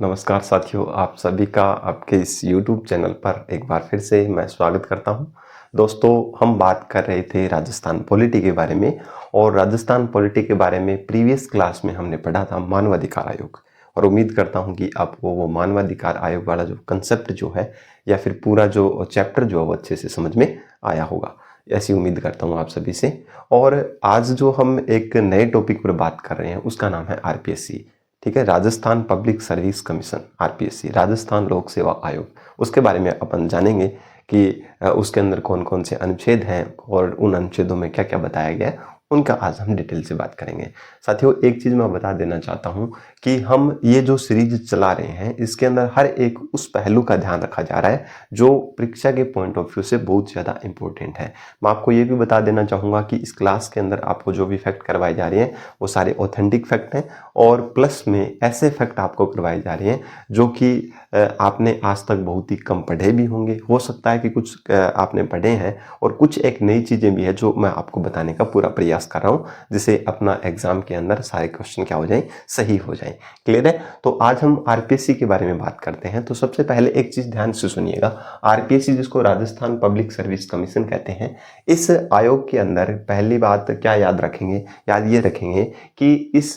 नमस्कार साथियों, आप सभी का आपके इस YouTube चैनल पर एक बार फिर से मैं स्वागत करता हूं। दोस्तों, हम बात कर रहे थे राजस्थान पॉलिटी के बारे में और राजस्थान पॉलिटी के बारे में प्रीवियस क्लास में हमने पढ़ा था मानवाधिकार आयोग। और उम्मीद करता हूं कि आपको वो मानवाधिकार आयोग वाला जो कंसेप्ट जो है या फिर पूरा जो चैप्टर जो है वो अच्छे से समझ में आया होगा। ऐसी उम्मीद करता हूँ आप सभी से। और आज जो हम एक नए टॉपिक पर बात कर रहे हैं उसका नाम है आरपीएससी। ठीक है, Rajasthan public service commission, RPSC, Rajasthan लोक सेवा आयोग। उसके बारे में अपन जानेंगे कि उसके अंदर कौन कौन से अनुच्छेद हैं और उन अनुच्छेदों में क्या क्या बताया गया है, उनका आज हम डिटेल से बात करेंगे। साथियों, एक चीज मैं बता देना चाहता हूं कि हम ये जो सीरीज चला रहे हैं इसके अंदर हर एक उस पहलू का ध्यान रखा जा रहा है जो परीक्षा के पॉइंट ऑफ व्यू से बहुत ज्यादा इंपॉर्टेंट है। मैं आपको ये भी बता देना चाहूंगा कि इस क्लास के अंदर आपको जो भी फैक्ट करवाए जा रहे हैं वो सारे ऑथेंटिक फैक्ट हैं और प्लस में ऐसे फैक्ट आपको करवाए जा रहे हैं जो कि आपने आज तक बहुत ही कम पढ़े भी होंगे। हो सकता है कि कुछ आपने पढ़े हैं और कुछ एक नई चीज़ें भी है जो मैं आपको बताने का पूरा प्रयास कर रहा हूँ, जिससे अपना एग्जाम के अंदर सारे क्वेश्चन क्या हो जाएं, सही हो जाएं। क्लियर है? तो आज हम आरपीएससी के बारे में बात करते हैं। तो सबसे पहले एक चीज़ ध्यान से सुनिएगा। आरपीएससी, जिसको राजस्थान पब्लिक सर्विस कमीशन कहते हैं, इस आयोग के अंदर पहली बात क्या याद रखेंगे, याद ये रखेंगे कि इस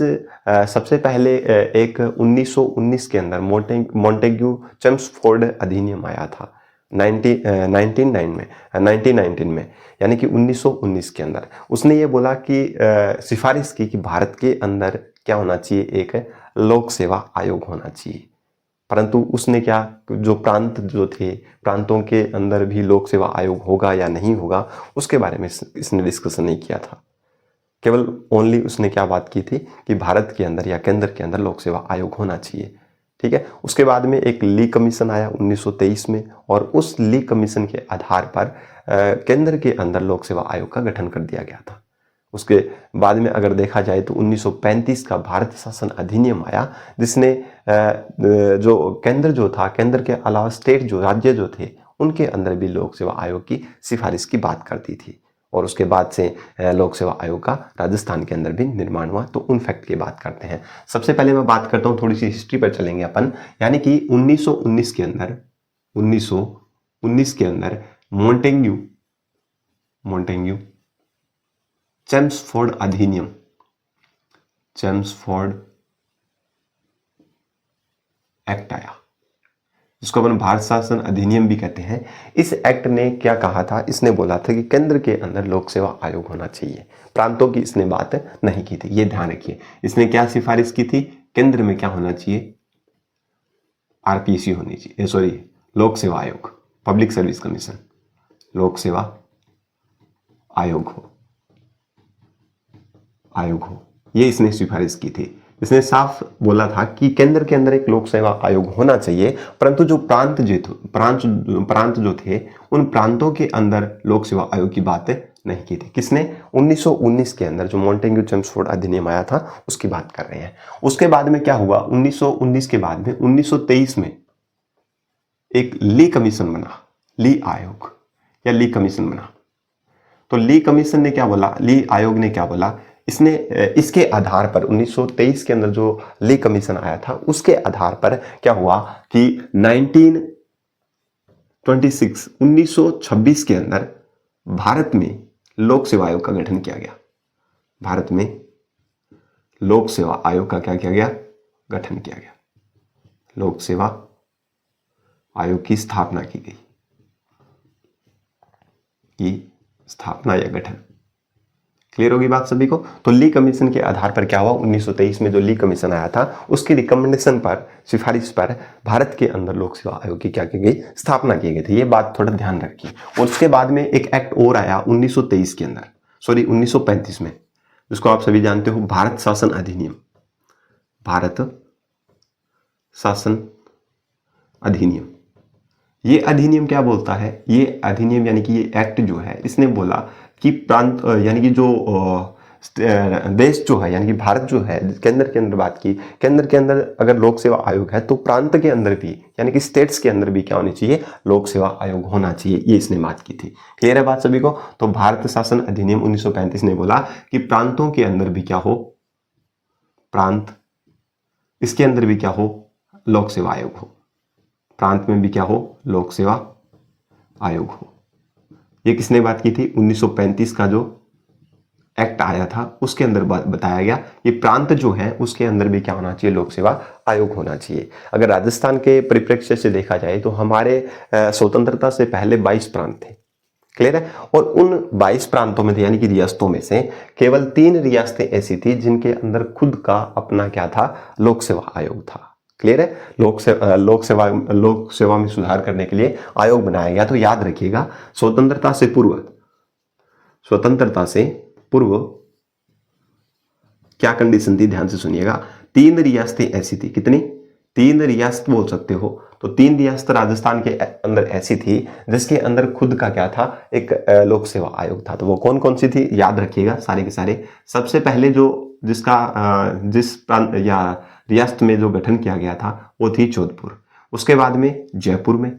सबसे पहले एक 1919 के अंदर मॉन्टेग्यू चेम्सफोर्ड अधिनियम आया था 1919 में, यानी कि 1919 के अंदर। उसने ये बोला कि सिफारिश की कि भारत के अंदर क्या होना चाहिए, एक लोक सेवा आयोग होना चाहिए। परंतु उसने क्या, जो प्रांत जो थे, प्रांतों के अंदर भी लोक सेवा आयोग होगा या नहीं होगा उसके बारे में इसने डिस्कशन नहीं किया था। केवल ओनली उसने क्या बात की थी कि भारत के अंदर या केंद्र के अंदर लोक सेवा आयोग होना चाहिए। ठीक है। उसके बाद में एक ली कमीशन आया 1923 में और उस ली कमीशन के आधार पर केंद्र के अंदर लोक सेवा आयोग का गठन कर दिया गया था। उसके बाद में अगर देखा जाए तो 1935 का भारत शासन अधिनियम आया, जिसने जो केंद्र जो था, केंद्र के अलावा स्टेट जो राज्य जो थे उनके अंदर भी लोक सेवा आयोग की सिफारिश की बात करती थी। और उसके बाद से लोक सेवा आयोग का राजस्थान के अंदर भी निर्माण हुआ। तो उन फैक्ट की बात करते हैं। सबसे पहले मैं बात करता हूं, थोड़ी सी हिस्ट्री पर चलेंगे अपन। यानी कि 1919 के अंदर, 1919 के अंदर मॉन्टेग्यू चेम्सफोर्ड अधिनियम, चेम्सफोर्ड एक्ट आया, जिसको अपन भारत शासन अधिनियम भी कहते हैं। इस एक्ट ने क्या कहा था, इसने बोला था कि केंद्र के अंदर लोक सेवा आयोग होना चाहिए, प्रांतों की इसने बात नहीं की थी। ये ध्यान रखिए। इसने क्या सिफारिश की थी, केंद्र में क्या होना चाहिए, आरपीएससी होनी चाहिए, सॉरी, लोक सेवा आयोग, पब्लिक सर्विस कमीशन, लोक सेवा आयोग हो, ये इसने सिफारिश की थी। इसने साफ बोला था कि केंद्र के अंदर एक लोक सेवा आयोग होना चाहिए, परंतु जो प्रांत जो थे उन प्रांतों के अंदर लोक सेवा आयोग की बात नहीं की थी। किसने? 1919 के अंदर जो मॉन्टेग्यू चेम्सफोर्ड अधिनियम आया था उसकी बात कर रहे हैं। उसके बाद में क्या हुआ, 1919 के बाद में 1923 में एक ली कमीशन बना, ली आयोग या ली कमीशन बना। तो ली कमीशन ने क्या बोला, ली आयोग ने क्या बोला, इसने इसके आधार पर 1923 के अंदर जो ली कमीशन आया था उसके आधार पर क्या हुआ कि 1926 के अंदर भारत में लोक सेवा आयोग का गठन किया गया। भारत में लोक सेवा आयोग का क्या किया गया, गठन किया गया। लोक सेवा आयोग की स्थापना की गई, स्थापना या गठन। क्लियर होगी बात सभी को? तो ली कमीशन के आधार पर क्या हुआ, 1923 में जो ली कमीशन आया था उसकी रिकमेंडेशन पर, सिफारिश पर भारत के अंदर लोक सेवा आयोग की क्या की गई, स्थापना की गई थी। ये बात थोड़ा ध्यान रखिए। और उसके बाद में एक एक्ट और आया 1923 के अंदर, सॉरी 1935 में, जिसको आप सभी जानते हो, भारत शासन अधिनियम, भारत शासन अधिनियम। ये अधिनियम क्या बोलता है, ये अधिनियम यानी कि ये एक्ट जो है, इसने बोला कि प्रांत यानी कि जो देश जो है, यानी कि भारत जो है, केंद्र के अंदर बात की, केंद्र के अंदर अगर लोक सेवा आयोग है तो प्रांत के अंदर भी, यानी कि स्टेट्स के अंदर भी क्या होनी चाहिए, लोक सेवा आयोग होना चाहिए। ये इसने बात की थी। क्लियर है बात सभी को? तो भारत शासन अधिनियम 1935 ने बोला कि प्रांतों के अंदर भी क्या हो, प्रांत, इसके अंदर भी क्या हो, लोक सेवा आयोग हो, प्रांत में भी क्या हो, लोक सेवा आयोग हो। ये किसने बात की थी, 1935 का जो एक्ट आया था उसके अंदर बताया गया ये प्रांत जो है उसके अंदर भी क्या होना चाहिए, लोक सेवा आयोग होना चाहिए। अगर राजस्थान के परिप्रेक्ष्य से देखा जाए तो हमारे स्वतंत्रता से पहले 22 प्रांत थे, क्लियर है, और उन 22 प्रांतों में थे यानी कि रियासतों में से केवल 3 रियासतें ऐसी थी जिनके अंदर खुद का अपना क्या था, लोक सेवा आयोग था, क्लियर है। लोक सेवा में सुधार करने के लिए आयोग बनाया गया। तो याद रखिएगा स्वतंत्रता से पूर्व क्या कंडीशन थी, ध्यान से सुनिएगा, 3 रियासतें ऐसी थी, कितनी, 3 रियासत बोल सकते हो। तो 3 रियासत राजस्थान के अंदर ऐसी थी जिसके अंदर खुद का क्या था, एक लोक सेवा आयोग था। तो वो कौन कौन सी थी, याद रखिएगा सारे के सारे। सबसे पहले जो जिस प्रांत या रियासत में जो गठन किया गया था वो थी जोधपुर, उसके बाद में जयपुर में,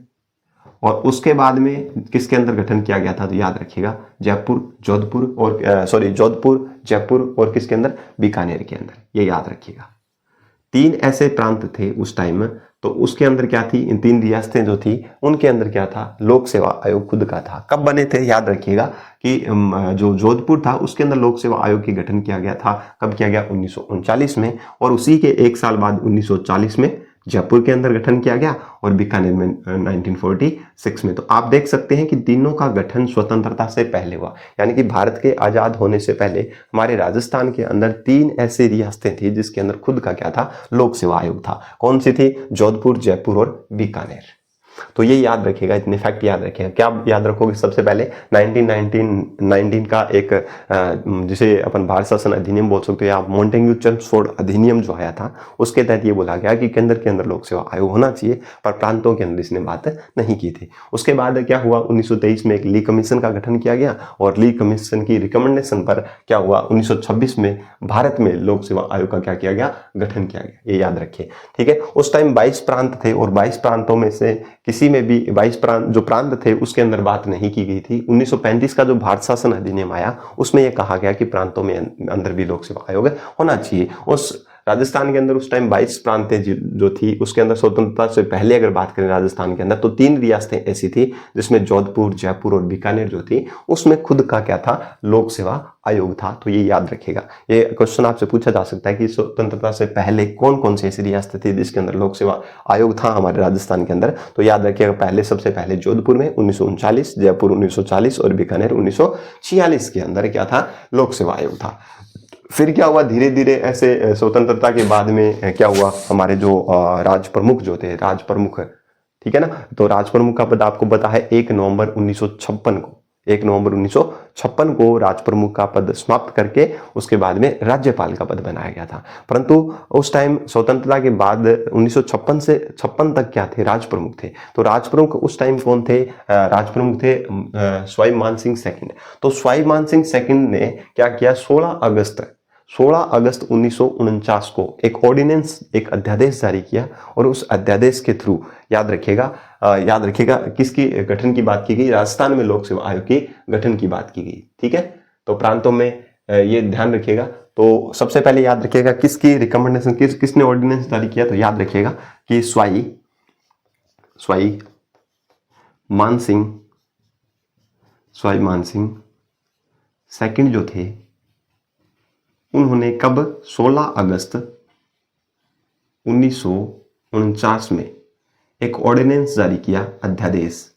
और उसके बाद में किसके अंदर गठन किया गया था, तो याद रखिएगा जोधपुर, जयपुर और किसके अंदर, बीकानेर के अंदर, ये याद रखिएगा। 3 ऐसे प्रांत थे उस टाइम में। तो उसके अंदर क्या थी, इन 3 रियासतें जो थी उनके अंदर क्या था, लोक सेवा आयोग खुद का था। कब बने थे, याद रखिएगा कि जो जोधपुर था उसके अंदर लोक सेवा आयोग की गठन किया गया था। कब किया गया, 1939 में, और उसी के 1 साल बाद 1940 में जयपुर के अंदर गठन किया गया, और बीकानेर में 1946 में। तो आप देख सकते हैं कि तीनों का गठन स्वतंत्रता से पहले हुआ, यानी कि भारत के आजाद होने से पहले हमारे राजस्थान के अंदर 3 ऐसी रियासतें थी जिसके अंदर खुद का क्या था, लोक सेवा आयोग था। कौन सी थी, जोधपुर, जयपुर और बीकानेर। तो ये याद रखिएगा, इतने फैक्ट याद रखिएगा। क्या याद रखोगे, सबसे पहले 1919 का एक जिसे अपन भारत शासन अधिनियम बोल सकते हो या मोंटेग्यू चेम्सफोर्ड अधिनियम जो आया था उसके तहत ये बोला गया कि केंद्र के अंदर लोक सेवा आयोग होना चाहिए, पर प्रांतों के अंदर इसने बात नहीं की थी। उसके बाद क्या हुआ, 1923 में एक ली कमीशन का गठन किया गया, और ली कमीशन की रिकमेंडेशन पर क्या हुआ, 1926 में भारत में लोक सेवा आयोग का क्या किया गया, गठन किया गया। ये याद रखिए, ठीक है। उस टाइम 22 प्रांत थे, और 22 प्रांतों में से किसी में भी 22 प्रांत थे उसके अंदर बात नहीं की गई थी। 1935 का जो भारत शासन अधिनियम आया उसमें यह कहा गया कि प्रांतों में अंदर भी लोक सेवा आयोग होना चाहिए। उस राजस्थान के अंदर उस टाइम 22 प्रांतें जो थी उसके अंदर स्वतंत्रता से पहले अगर बात करें राजस्थान के अंदर तो 3 रियासतें ऐसी थी जिसमें जोधपुर, जयपुर और बीकानेर जो थी उसमें खुद का क्या था, लोक सेवा आयोग था। तो ये याद रखिएगा। ये क्वेश्चन आपसे पूछा जा सकता है कि स्वतंत्रता से पहले कौन कौन सी ऐसी रियासतें थी जिसके अंदर लोक सेवा आयोग था हमारे राजस्थान के अंदर। तो याद रखिएगा, सबसे पहले जोधपुर में 1939, जयपुर 1940 और बीकानेर 1946 के अंदर क्या था, लोक सेवा आयोग था। फिर क्या हुआ, धीरे धीरे ऐसे स्वतंत्रता के बाद में क्या हुआ, हमारे जो राज प्रमुख जो थे, राज प्रमुख, ठीक है ना, तो राज प्रमुख का पद आपको पता है 1 नवंबर 1956 को राज प्रमुख का पद समाप्त करके उसके बाद में राज्यपाल का पद बनाया गया था। परंतु उस टाइम स्वतंत्रता के बाद 1956 से 56 तक क्या थे, राज प्रमुख थे। तो राज प्रमुख उस टाइम कौन थे, राज प्रमुख थे सवाई मानसिंह सेकंड। तो सवाई मानसिंह सेकंड ने क्या किया, 16 अगस्त 1949 को एक ऑर्डिनेंस, एक अध्यादेश जारी किया, और उस अध्यादेश के थ्रू याद रखिएगा किसकी गठन की बात की गई, राजस्थान में लोक सेवा आयोग की गठन की बात की गई, ठीक है। तो प्रांतों में ये ध्यान रखिएगा। तो सबसे पहले याद रखिएगा किसकी रिकमेंडेशन, किसने ऑर्डिनेंस जारी किया, तो याद रखिएगा कि सवाई मानसिंह सेकंड जो थे उन्होंने कब, 16 अगस्त 1949 में एक ऑर्डिनेंस जारी किया, अध्यादेश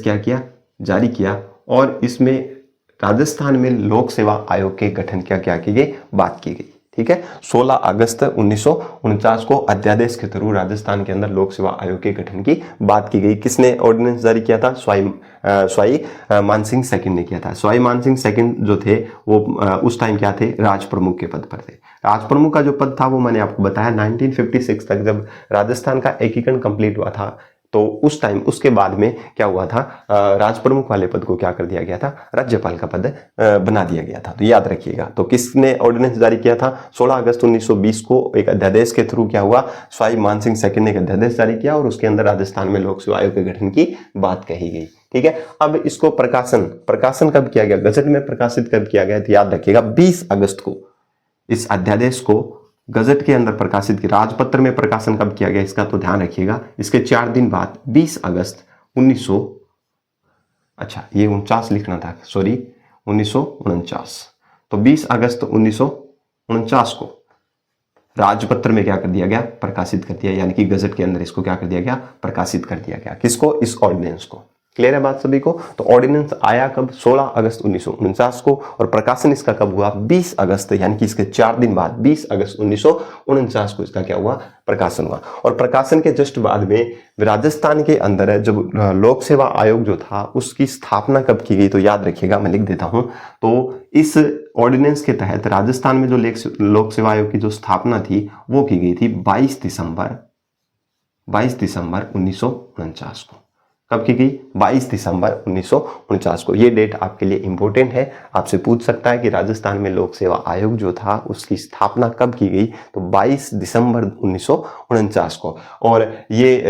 क्या किया, जारी किया, और इसमें राजस्थान में लोक सेवा आयोग के गठन क्या की गई, बात की गई, ठीक है। 16 अगस्त 1949 को अध्यादेश के थ्रू राजस्थान के अंदर लोक सेवा आयोग के गठन की बात की गई। किसने ऑर्डिनेंस जारी किया था, सवाई मानसिंह सेकंड ने किया था। सवाई मानसिंह सेकंड जो थे वो उस टाइम क्या थे, राज प्रमुख के पद पर थे। राज प्रमुख का जो पद था वो मैंने आपको बताया 1956 तक जब राजस्थान का एकीकरण कंप्लीट हुआ था तो उस टाइम उसके बाद में क्या हुआ था, राज प्रमुख वाले पद को क्या कर दिया गया था, राज्यपाल का पद बना दिया गया था। तो याद रखिएगा। तो किसने ऑर्डिनेंस जारी किया था, 16 अगस्त 1920 को एक अध्यादेश के थ्रू क्या हुआ, सवाई मानसिंह सेकंड ने एक अध्यादेश जारी किया और उसके अंदर राजस्थान में लोक सेवा आयोग के गठन की बात कही गई, ठीक है। अब इसको प्रकाशन कब किया गया, गजट में प्रकाशित कब किया गया, तो याद रखिएगा 20 अगस्त को इस अध्यादेश को गजट के अंदर प्रकाशित की। राजपत्र में प्रकाशन कब किया गया इसका तो ध्यान रखिएगा, इसके 4 दिन बाद 20 अगस्त 1900, अच्छा ये 49 लिखना था, सॉरी 1949। तो 20 अगस्त 1949 को राजपत्र में क्या कर दिया गया, प्रकाशित कर दिया, यानी कि गजट के अंदर इसको क्या कर दिया गया, प्रकाशित कर दिया गया। किसको, इस ऑर्डिनेंस को। क्लियर है बात सभी को। तो ऑर्डिनेंस आया कब, 16 अगस्त 1949 को, और प्रकाशन इसका कब हुआ, 20 अगस्त, यानी कि इसके 4 दिन बाद 20 अगस्त 1949 को इसका क्या हुआ, प्रकाशन हुआ। और प्रकाशन के जस्ट बाद में राजस्थान के अंदर जब लोक सेवा आयोग जो था उसकी स्थापना कब की गई, तो याद रखिएगा, मैं लिख देता हूं। तो इस ऑर्डिनेंस के तहत राजस्थान में जो लोक सेवा आयोग की जो स्थापना थी वो की गई थी 22 दिसंबर 1949 को। कब की गई, 22 दिसंबर 1949 को। ये डेट आपके लिए इंपॉर्टेंट है, आपसे पूछ सकता है कि राजस्थान में लोक सेवा आयोग जो था उसकी स्थापना कब की गई, तो 22 दिसंबर 1949 को। और ये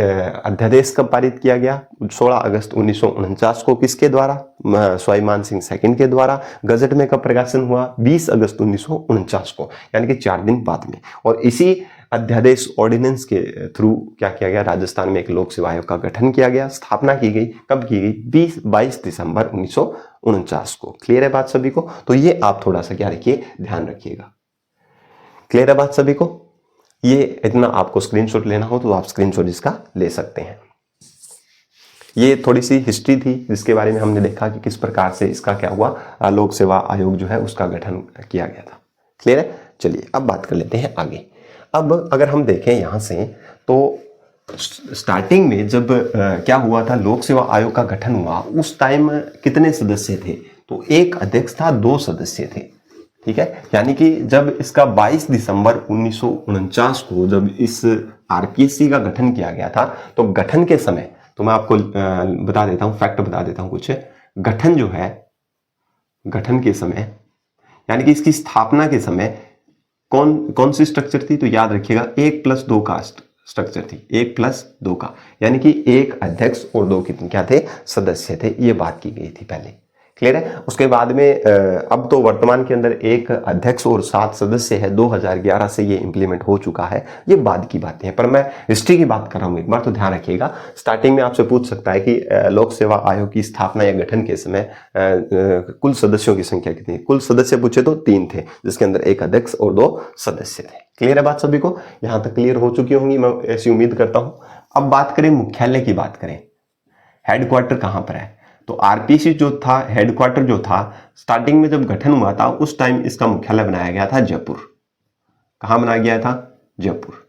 अध्यादेश कब पारित किया गया, 16 अगस्त 1949 को। किसके द्वारा, स्वाभिमान सिंह सेकंड के द्वारा। गजट में कब प्रकाशन हुआ, 20 अगस्त 1949 को, यानी कि 4 दिन बाद में। और इसी अध्यादेश ऑर्डिनेंस के थ्रू क्या किया गया, राजस्थान में एक लोक सेवा आयोग का गठन किया गया, स्थापना की गई। कब की गई, 22 दिसंबर 1949 को। क्लियर है बात सभी को। तो ये आप थोड़ा सा क्या रखिए, ध्यान रखिएगा। क्लियर है बात सभी को। ये इतना आपको स्क्रीनशॉट लेना हो तो आप स्क्रीनशॉट इसका ले सकते हैं। ये थोड़ी सी हिस्ट्री थी जिसके बारे में हमने देखा कि किस प्रकार से इसका क्या हुआ, लोक सेवा आयोग जो है उसका गठन किया गया था। क्लियर है। चलिए अब बात कर लेते हैं आगे। अब अगर हम देखें यहां से तो स्टार्टिंग में जब क्या हुआ था, लोक सेवा आयोग का गठन हुआ, उस टाइम कितने सदस्य थे, तो एक अध्यक्ष था, 2 सदस्य थे। ठीक है, यानी कि जब इसका 22 दिसंबर 1949 को जब इस आरपीएससी का गठन किया गया था, तो गठन के समय, तो मैं आपको बता देता हूं, फैक्ट बता देता हूं कुछ। गठन जो है, गठन के समय यानी कि इसकी स्थापना के समय कौन सी स्ट्रक्चर थी, तो याद रखिएगा 1+2 का स्ट्रक्चर थी, 1+2 का, यानी कि एक अध्यक्ष और 2 कितने क्या थे, सदस्य थे। ये बात की गई थी पहले। क्लियर है। उसके बाद में अब तो वर्तमान के अंदर एक अध्यक्ष और 7 सदस्य है, 2011 से ये इंप्लीमेंट हो चुका है। ये बाद की बातें हैं, पर मैं हिस्ट्री की बात कर रहा हूं एक बार, तो ध्यान रखिएगा। स्टार्टिंग में आपसे पूछ सकता है कि लोक सेवा आयोग की स्थापना या गठन के समय कुल सदस्यों की संख्या कितनी, कुल सदस्य पूछे तो 3 थे, जिसके अंदर एक अध्यक्ष और 2 सदस्य थे। क्लियर है बात सभी को। यहां तक क्लियर हो चुकी होंगी, मैं ऐसी उम्मीद करता हूं। अब बात करें मुख्यालय की, बात करें हेडक्वार्टर कहां पर है, तो आरपीसी जो था, हेडक्वार्टर जो था, स्टार्टिंग में जब गठन हुआ था उस टाइम इसका मुख्यालय बनाया गया था जयपुर। कहां बनाया गया था, जयपुर।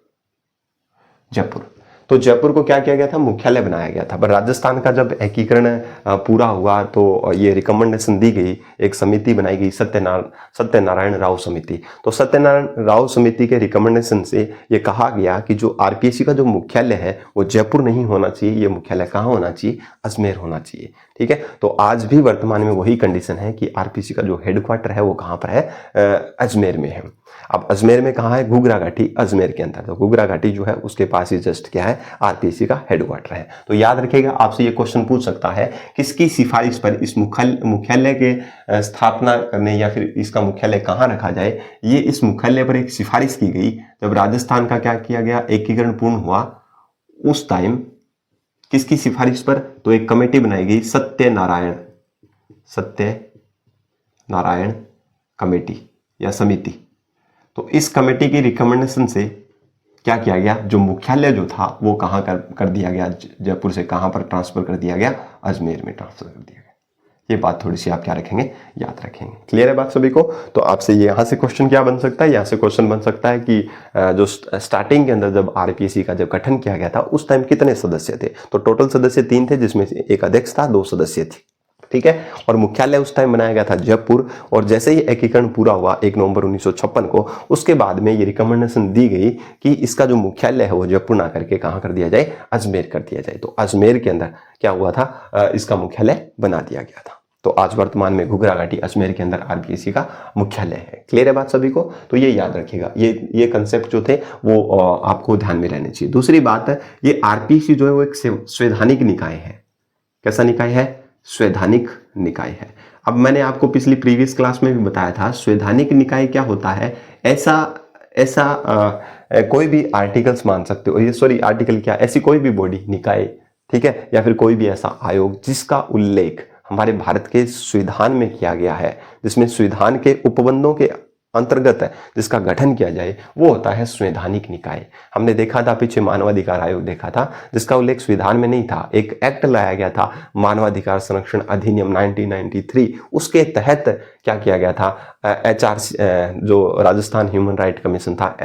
तो जयपुर को क्या किया गया था, मुख्यालय बनाया गया था। पर राजस्थान का जब एकीकरण पूरा हुआ तो ये रिकमेंडेशन दी गई, एक समिति बनाई गई, सत्यनारायण राव समिति। तो सत्यनारायण राव समिति के रिकमेंडेशन से ये कहा गया कि जो आरपीएससी का जो मुख्यालय है वो जयपुर नहीं होना चाहिए, ये मुख्यालय कहाँ होना चाहिए, अजमेर होना चाहिए। ठीक है, तो आज भी वर्तमान में वही कंडीशन है कि आरपीएससी का जो हेडक्वार्टर है वो कहाँ पर है, अजमेर में है। अब अजमेर में कहाँ है, घुघरा घाटी, अजमेर के अंदर। तो घुघरा घाटी जो है उसके पास ही जस्ट क्या है, आरपीएससी का हेडक्वार्टर है। तो याद रखिएगा, आपसे ये क्वेश्चन पूछ सकता है किसकी सिफारिश पर इस मुख्यालय के स्थापना करने या फिर इसका मुख्यालय कहाँ रखा जाए। ये इस मुख्यालय पर एक सिफारिश की गई जब राजस्थान का क्या किया गया, एकीकरण पूर्ण हुआ उस टाइम। किसकी सिफारिश पर, तो एक कमेटी बनाई गई, सत्यनारायण कमेटी या समिति। तो इस कमेटी की रिकमेंडेशन से क्या किया गया, जो मुख्यालय जो था वो कहां कर दिया गया, जयपुर से कहां पर ट्रांसफर कर दिया गया, अजमेर में ट्रांसफर कर दिया गया। ये बात थोड़ी सी आप क्या रखेंगे, याद रखेंगे। क्लियर है बात सभी को। तो आपसे यहां से क्वेश्चन क्या बन सकता है, यहां से क्वेश्चन बन सकता है कि जो स्टार्टिंग के अंदर जब आरपीएससी का जब गठन किया गया था उस टाइम कितने सदस्य थे, तो टोटल सदस्य 3 थे, जिसमें से एक अध्यक्ष था, 2 सदस्य थे। ठीक है, और मुख्यालय उस टाइम बनाया गया था जयपुर। और जैसे ही एकीकरण पूरा हुआ 1 नवंबर 1956 को, उसके बाद में ये रिकमेंडेशन दी गई कि इसका जो मुख्यालय है वो जयपुर ना करके कहां कर दिया जाए, अजमेर कर दिया जाए। तो अजमेर के अंदर क्या हुआ था, इसका मुख्यालय बना दिया गया था। तो आज वर्तमान में घुघरा घाटी अजमेर के अंदर आरपीएससी का मुख्यालय है। क्लियर है बात सभी को। तो ये याद रखिएगा, ये कंसेप्ट जो थे वो आपको ध्यान में रहने चाहिए। दूसरी बात है, ये आरपीएससी जो है वो एक संवैधानिक निकाय है। कैसा निकाय है, संवैधानिक निकाय है। अब मैंने आपको पिछली प्रीवियस क्लास में भी बताया था, संवैधानिक निकाय क्या होता है, ऐसा कोई भी आर्टिकल्स मान सकते हो, ये सॉरी आर्टिकल क्या, ऐसी कोई भी बॉडी, निकाय, ठीक है, या फिर कोई भी ऐसा आयोग जिसका उल्लेख हमारे भारत के संविधान में किया गया है, जिसमें संविधान के उपबंधों के अंतर्गत है, जिसका गठन किया जाए, वो होता है संवैधानिक निकाय। हमने देखा था पीछे मानवाधिकार आयोग देखा था, जिसका उल्लेख संविधान में नहीं था, एक एक्ट लाया गया था मानवाधिकार संरक्षण अधिनियम 1993, उसके तहत क्या किया गया था, जो राजस्थान ह्यूमन राइट कमीशन था,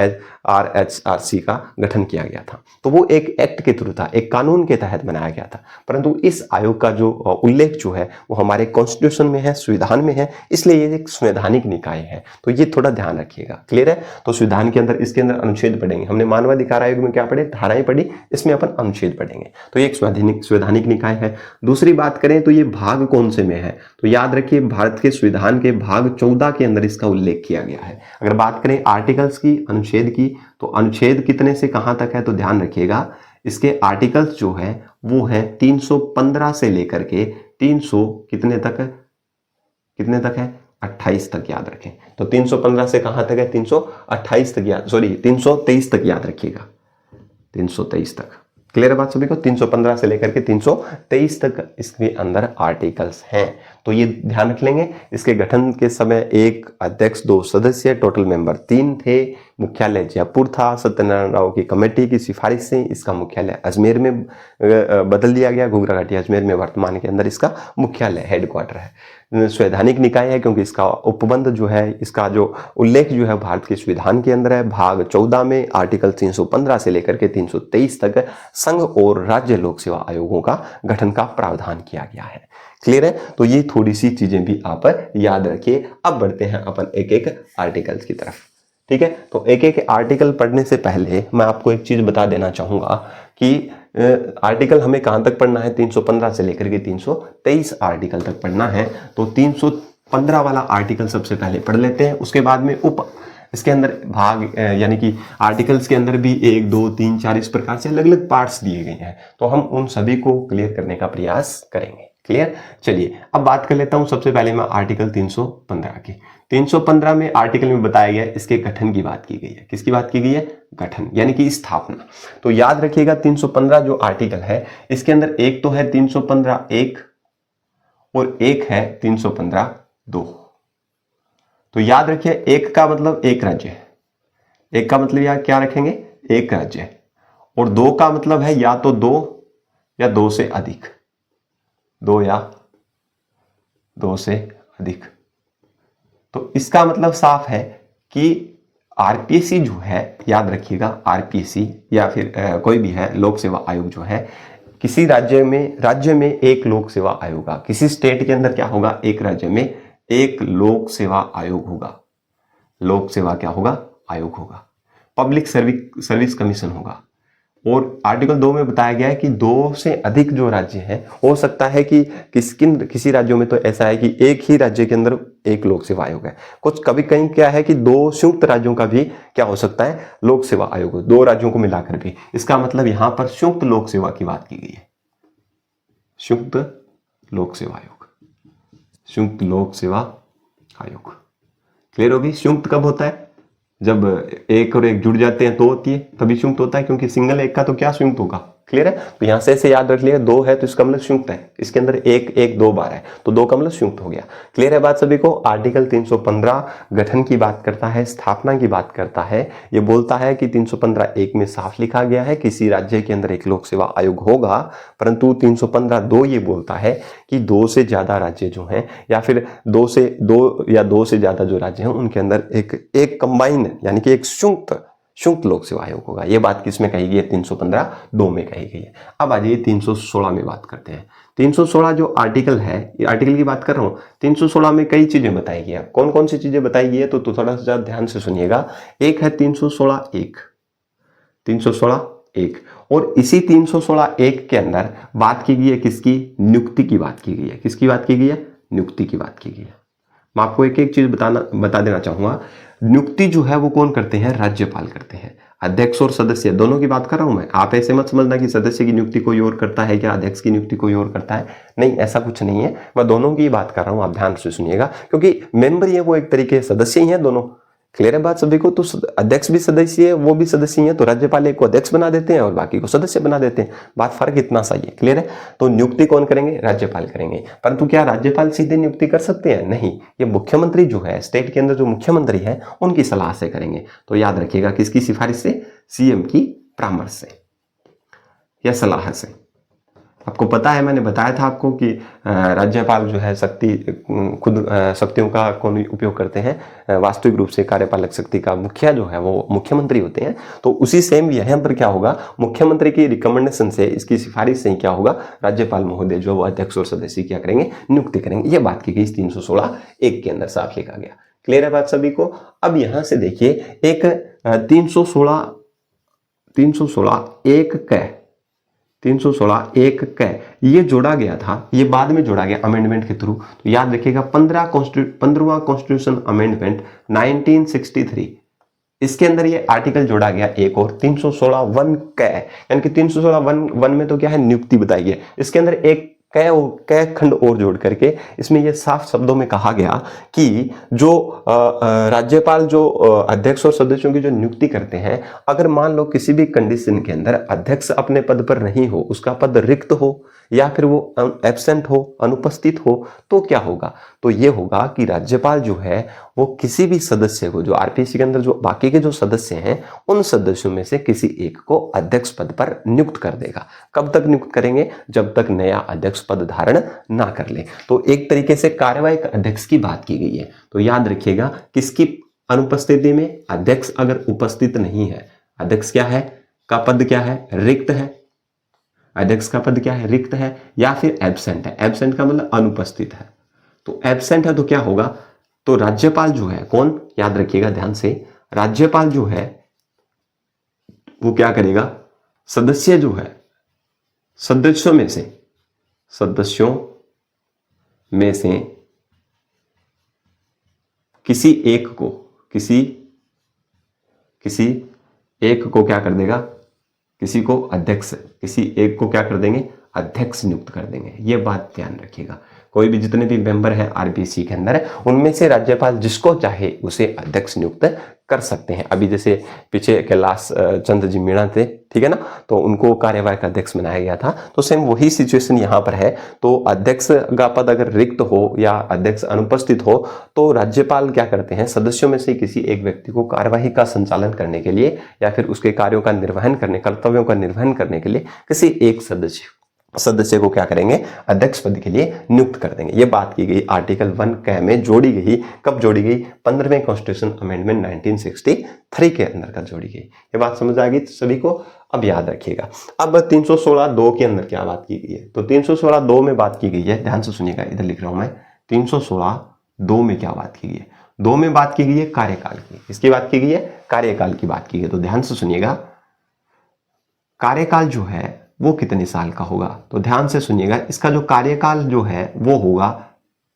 RHRC का गठन किया गया था। तो वो एक एक्ट के थ्रू था, एक कानून के तहत बनाया गया था, परंतु इस आयोग का जो उल्लेख जो है वो हमारे कॉन्स्टिट्यूशन में है, संविधान में है, इसलिए ये एक संवैधानिक निकाय है। तो ये थोड़ा ध्यान रखिएगा, क्लियर है। तो संविधान के अंदर, इसके अंदर अनुच्छेद पढ़ेंगे, हमने मानवाधिकार आयोग में क्या पढ़े, धाराएं पढ़ी, इसमें अपन अनुच्छेद पढ़ेंगे। तो ये एक संवैधानिक निकाय है। दूसरी बात करें तो ये भाग कौन से में है, तो याद रखिए भारत के संविधान के भाग 14 के अंदर इसका उल्लेख किया गया है। अगर बात करें आर्टिकल्स की, अनुच्छेद की, तो अनुच्छेद कितने से कहां तक है, तो ध्यान रखिएगा इसके आर्टिकल्स जो है वो है 315 से लेकर के 300 कितने तक है 28 तक, याद रखें। तो 315 से कहां तक है, 328 तक, 323 तक याद रखिएगा, 323 तक। क्लियर है बात सभी को। 315 से लेकर के 323 तक इसके अंदर आर्टिकल्स हैं। तो ये ध्यान रख लेंगे। इसके गठन के समय एक अध्यक्ष, 2 सदस्य, टोटल मेंबर 3 थे। मुख्यालय जयपुर था। सत्यनारायण राव की कमेटी की सिफारिश से इसका मुख्यालय अजमेर में बदल दिया गया, घुघरा घाटी अजमेर में वर्तमान के अंदर इसका मुख्यालय हेडक्वार्टर है। संवैधानिक निकाय है क्योंकि इसका उपबंध जो है, इसका जो उल्लेख जो है भारत के संविधान के अंदर है। भाग 14 में आर्टिकल 315 से लेकर के 323 तक संघ और राज्य लोक सेवा आयोगों का गठन का प्रावधान किया गया है। क्लियर है। तो ये थोड़ी सी चीजें भी आप याद रखिए। अब बढ़ते हैं अपन एक एक आर्टिकल्स की तरफ। ठीक है, तो एक एक आर्टिकल पढ़ने से पहले मैं आपको एक चीज बता देना चाहूंगा कि आर्टिकल हमें कहां तक पढ़ना है, 315 से लेकर के 323 आर्टिकल तक पढ़ना है। तो 315 वाला आर्टिकल सबसे पहले पढ़ लेते हैं। उसके बाद में इसके अंदर भाग यानी कि आर्टिकल्स के अंदर भी 1, 2, 3, 4 इस प्रकार से अलग अलग पार्ट्स दिए गए हैं। तो हम उन सभी को क्लियर करने का प्रयास करेंगे। क्लियर। चलिए अब बात कर लेता हूं सबसे पहले मैं आर्टिकल 315 की। 315 में आर्टिकल में बताया गया इसके गठन की बात की गई है। किसकी बात की गई है? गठन यानी कि स्थापना। तो याद रखिएगा 315 जो आर्टिकल है इसके अंदर एक तो है 315(1) और एक है 315(2). तो याद रखिए एक का मतलब एक राज्य, एक का मतलब या क्या रखेंगे, एक राज्य, और 2 का मतलब है या तो 2 या 2 से अधिक, 2 या 2 से अधिक। तो इसका मतलब साफ है कि आरपीएससी जो है, याद रखिएगा आरपीएससी या फिर कोई भी है लोक सेवा आयोग जो है, किसी राज्य में एक लोक सेवा आयोग होगा। किसी स्टेट के अंदर क्या होगा, एक राज्य में एक लोक सेवा आयोग होगा। लोक सेवा क्या होगा, आयोग होगा। पब्लिक सर्विस कमीशन होगा। और आर्टिकल 2 में बताया गया है कि 2 से अधिक जो राज्य है, हो सकता है कि किसी राज्यों में तो ऐसा है कि एक ही राज्य के अंदर एक लोक सेवा आयोग है। कुछ कभी कहीं क्या है कि 2 संयुक्त राज्यों का भी क्या हो सकता है, लोक सेवा आयोग, 2 राज्यों को मिलाकर भी। इसका मतलब यहां पर संयुक्त लोक सेवा की बात की गई है। संयुक्त लोक सेवा आयोग, संयुक्त लोक सेवा आयोग। क्लियर होगी। संयुक्त कब होता है, जब एक और एक जुड़ जाते हैं तो होती है, तभी संयुक्त होता है। क्योंकि सिंगल एक का तो क्या संयुक्त होगा। क्लियर है। तो यहां से ऐसे याद रख लिया, 2 है तो इसका मतलब संयुक्त है। इसके अंदर एक 2 बार है तो 2 का मतलब संयुक्त हो गया। क्लियर है बात सभी को। आर्टिकल 315 गठन की बात करता है, स्थापना की बात करता है। ये बोलता है कि 315(1) में साफ लिखा गया है किसी राज्य के अंदर एक लोक सेवा आयोग होगा, परंतु 315(2) ये बोलता है कि 2 से ज्यादा राज्य जो हैं या फिर 2 या 2 से ज्यादा जो राज्य हैं उनके अंदर एक कंबाइन यानी कि एक संयुक्त लोक सेवा आयोग होगा। यह बात किसमें कही गई है, 315(2) में कही गई है। अब आ जाइए 316 में बात करते हैं। 316 जो आर्टिकल है, ये आर्टिकल की बात कर रहा हूं। 316 में कई चीजें बताई गई है। कौन कौन सी चीजें बताई गई है तो थोड़ा सा ध्यान से सुनिएगा। एक है 316(1), 316(1) और इसी 316(1) के अंदर बात की गई है किसकी, नियुक्ति की बात की गई है। किसकी बात की गई है, नियुक्ति की बात की गई है। मैं आपको एक एक चीज बता देना चाहूंगा। नियुक्ति जो है वो कौन करते हैं, राज्यपाल करते हैं। अध्यक्ष और सदस्य दोनों की बात कर रहा हूं मैं। आप ऐसे मत समझना कि सदस्य की नियुक्ति कोई और करता है क्या अध्यक्ष की नियुक्ति कोई और करता है, नहीं, ऐसा कुछ नहीं है। मैं दोनों की बात कर रहा हूं, आप ध्यान से सुनिएगा। क्योंकि मेंबर ये वो एक तरीके सदस्य ही हैं दोनों, क्लियर है बात सभी को। तो अध्यक्ष भी सदस्य है, वो भी सदस्य है, तो राज्यपाल एक को अध्यक्ष बना देते हैं और बाकी को सदस्य बना देते हैं। बात फर्क इतना सा ही है। क्लियर है। तो नियुक्ति कौन करेंगे? राज्यपाल करेंगे। परंतु क्या राज्यपाल सीधे नियुक्ति कर सकते हैं? नहीं, ये मुख्यमंत्री जो है, स्टेट के अंदर जो मुख्यमंत्री है, उनकी सलाह से करेंगे। तो याद रखिएगा, किसकी सिफारिश से? सीएम की परामर्श से या सलाह से। आपको पता है, मैंने बताया था आपको कि राज्यपाल जो है खुद शक्तियों का कौन उपयोग करते हैं? वास्तविक रूप से कार्यपालक शक्ति का मुखिया जो है वो मुख्यमंत्री होते हैं। तो उसी सेम यहाँ पर क्या होगा, मुख्यमंत्री की रिकमेंडेशन से, इसकी सिफारिश से क्या होगा, राज्यपाल महोदय जो अध्यक्ष और सदस्य क्या करेंगे? नियुक्ति करेंगे। ये बात की गई 316(1) के अंदर साफ लिखा गया। क्लियर है बात सभी को। अब यहां से देखिए, एक 316(1) क ये जोड़ा गया था, ये बाद में जोड़ा गया अमेंडमेंट के थ्रू। तो याद रखिएगा, 15वां कॉन्स्टिट्यूशन अमेंडमेंट 1963, इसके अंदर ये आर्टिकल जोड़ा गया एक और 316(1) क, यानी कि 316(1) में तो क्या है? नियुक्ति बताई है। इसके अंदर एक कै खंड और जोड़ करके इसमें यह साफ शब्दों में कहा गया कि जो राज्यपाल जो अध्यक्ष और सदस्यों की जो नियुक्ति करते हैं, अगर मान लो किसी भी कंडीशन के अंदर अध्यक्ष अपने पद पर नहीं हो, उसका पद रिक्त हो या फिर वो एब्सेंट हो, अनुपस्थित हो, तो क्या होगा? तो ये होगा कि राज्यपाल जो है वो किसी भी सदस्य को, जो आरपीसी के अंदर जो बाकी के जो सदस्य हैं, उन सदस्यों में से किसी एक को अध्यक्ष पद पर नियुक्त कर देगा। कब तक नियुक्त करेंगे? जब तक नया अध्यक्ष पद धारण ना कर ले। तो एक तरीके से कार्यवाहक अध्यक्ष की बात की गई है। तो याद रखिएगा, किसकी अनुपस्थिति में? अध्यक्ष अगर उपस्थित नहीं है, अध्यक्ष क्या है का पद क्या है? रिक्त है। अध्यक्ष का पद क्या है? रिक्त है, या फिर एब्सेंट है। एब्सेंट का मतलब अनुपस्थित है। तो एब्सेंट है तो क्या होगा? तो राज्यपाल जो है, कौन? याद रखिएगा ध्यान से, राज्यपाल जो है वो क्या करेगा? सदस्य जो है, सदस्यों में से किसी एक को क्या कर देगा? किसी एक को क्या कर देंगे? अध्यक्ष नियुक्त कर देंगे। ये बात ध्यान रखिएगा। कोई भी जितने भी मेंबर हैं आरपीसी के अंदर, उनमें से राज्यपाल जिसको चाहे उसे अध्यक्ष नियुक्त कर सकते हैं। अभी जैसे पीछे कैलाश चंद्र जी मीणा थे, ठीक है ना, तो उनको कार्यवाहक अध्यक्ष बनाया गया था। तो सेम वही सिचुएशन यहाँ पर है। तो अध्यक्ष का पद अगर रिक्त हो या अध्यक्ष अनुपस्थित हो, तो राज्यपाल क्या करते हैं? सदस्यों में से किसी एक व्यक्ति को कार्यवाही का संचालन करने के लिए या फिर उसके कार्यों का निर्वहन करने, कर्तव्यों का निर्वहन करने के लिए किसी एक सदस्य को क्या करेंगे? अध्यक्ष पद के लिए नियुक्त कर देंगे। ये बात की गई आर्टिकल 1 क में जोड़ी गई। कब जोड़ी गई? 15वें कॉन्स्टिट्यूशन अमेंडमेंट 1963 के अंदर का जोड़ी गई। ये बात समझ आ गई सभी को? अब याद रखिएगा। अब 316(2) के अंदर क्या बात की गई है? तो 316(2) में बात की गई है, ध्यान से सुनिएगा, इधर लिख रहा हूं मैं। 316(2) में क्या बात की गई है? 2 में बात की गई है कार्यकाल की। किसकी बात की गई है? कार्यकाल की बात की गई है। तो ध्यान से सुनिएगा, कार्यकाल जो है वो कितने साल का होगा? तो ध्यान से सुनिएगा, इसका जो कार्यकाल जो है वो होगा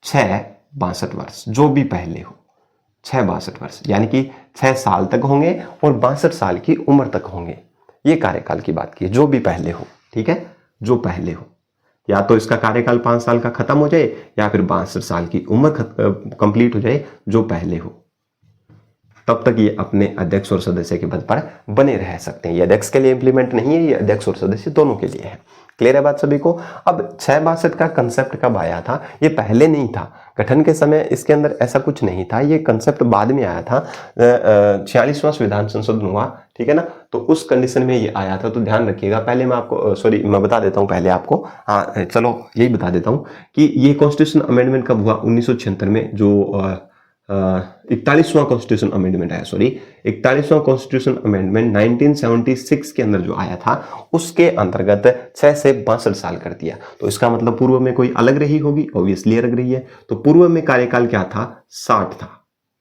6-62 वर्ष, जो भी पहले हो। 6-62 वर्ष, यानी कि 6 साल तक होंगे और 62 साल की उम्र तक होंगे। ये कार्यकाल की बात की है, जो भी पहले हो, ठीक है, जो पहले हो। या तो इसका कार्यकाल 5 साल का खत्म हो जाए या फिर 62 साल की उम्र कंप्लीट हो जाए, जो पहले हो। तब तक ये अपने अध्यक्ष और सदस्य के पद पर बने रह सकते हैं। ये अध्यक्ष के लिए इंप्लीमेंट नहीं है, ये अध्यक्ष और सदस्य दोनों के लिए है। क्लियर है बात सभी को? अब 6-62 का कंसेप्ट कब आया था? ये पहले नहीं था, गठन के समय इसके अंदर ऐसा कुछ नहीं था। ये कंसेप्ट बाद में आया था। 46वां संविधान संशोधन हुआ, ठीक है ना, तो उस कंडीशन में ये आया था। तो ध्यान रखिएगा। पहले मैं आपको मैं बता देता हूँ पहले आपको, हाँ चलो यही बता देता हूँ कि ये कॉन्स्टिट्यूशन अमेंडमेंट कब हुआ? 1976 में, जो 41वां कॉन्स्टिट्यूशन अमेंडमेंट आया, 41वां कॉन्स्टिट्यूशन अमेंडमेंट 1976 के अंदर जो आया था, उसके अंतर्गत 6 से 62 साल कर दिया। तो इसका मतलब पूर्व में कोई अलग रही होगी, ऑब्वियसली अलग रही है। तो पूर्व में कार्यकाल क्या था? 60 था।